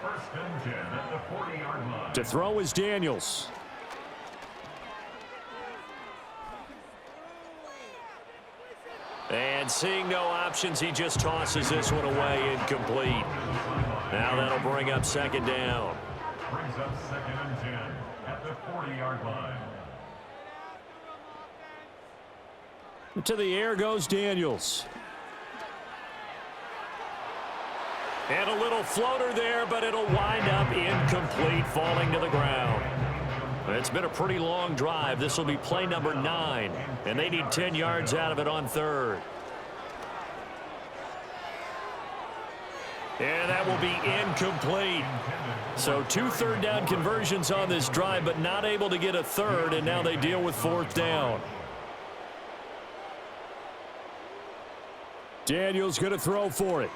S6: 1st and 10 at the 40-yard line.
S2: To throw is Daniels.
S3: And seeing no options, he just tosses this one away, incomplete. Now that'll bring up 2nd down.
S6: Brings up 2nd and 10 at the 40-yard line.
S2: To the air goes Daniels.
S3: And a little floater there, but it'll wind up incomplete, falling to the ground. It's been a pretty long drive. This will be play number 9, and they need 10 yards out of it on 3rd. And that will be incomplete. So 2 third down conversions on this drive, but not able to get a 3rd, and now they deal with 4th down.
S2: Daniels going to throw for it.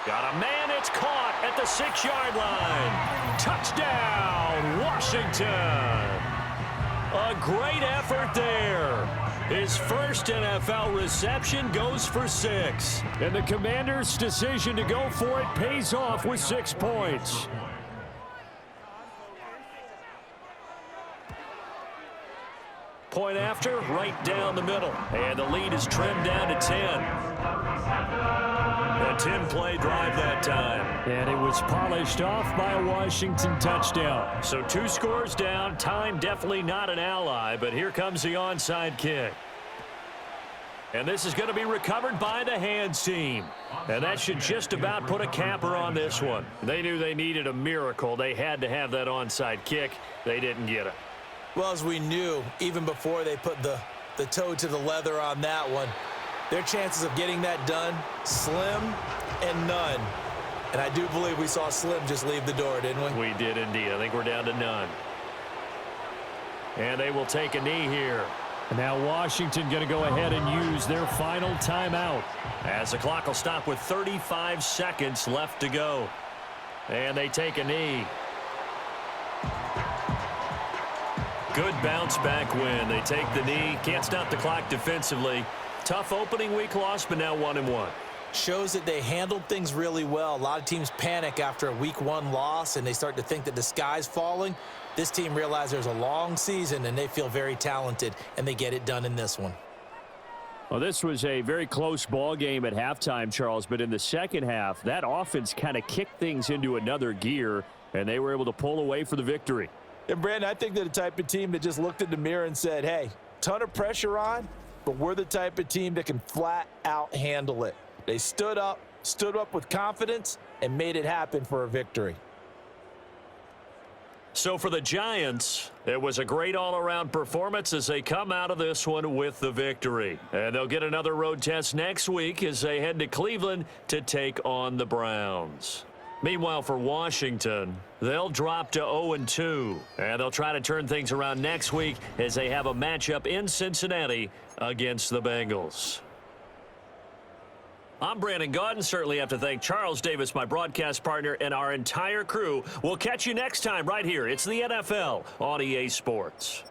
S3: Got a man, it's caught at the 6-yard line. Touchdown, Washington. A great effort there. His first NFL reception goes for 6.
S2: And the Commanders' decision to go for it pays off with 6 points.
S3: Point after, right down the middle. And the lead is trimmed down to 10. A 10-play drive that time.
S2: And it was polished off by a Washington touchdown.
S3: So 2 scores down. Time definitely not an ally, but here comes the onside kick. And this is going to be recovered by the hands team. And that should just about put a capper on this one. They knew they needed a miracle. They had to have that onside kick. They didn't get it.
S4: Well, as we knew, even before they put the toe to the leather on that one, their chances of getting that done, slim and none. And I do believe we saw Slim just leave the door, didn't we?
S3: We did indeed. I think we're down to none. And they will take a knee here.
S2: And now Washington going to go ahead and use their final timeout.
S3: As the clock will stop with 35 seconds left to go. And they take a knee. Good bounce back win. They take the knee. Can't stop the clock defensively. Tough opening week loss, but now 1-1.
S4: shows that they handled things really well. A lot of teams panic after a week 1 loss, and they start to think that the sky's falling. This team realized there's a long season, and they feel very talented, and they get it done in this one.
S2: Well, this was a very close ball game at halftime, Charles, but in the second half, that offense kind of kicked things into another gear, and they were able to pull away for the victory.
S4: And, Brandon, I think they're the type of team that just looked in the mirror and said, hey, ton of pressure on, but we're the type of team that can flat out handle it. They stood up with confidence, and made it happen for a victory.
S3: So for the Giants, it was a great all-around performance as they come out of this one with the victory. And they'll get another road test next week as they head to Cleveland to take on the Browns. Meanwhile, for Washington, they'll drop to 0-2, and they'll try to turn things around next week as they have a matchup in Cincinnati against the Bengals. I'm Brandon Gaudin. Certainly have to thank Charles Davis, my broadcast partner, and our entire crew. We'll catch you next time right here. It's the NFL on EA Sports.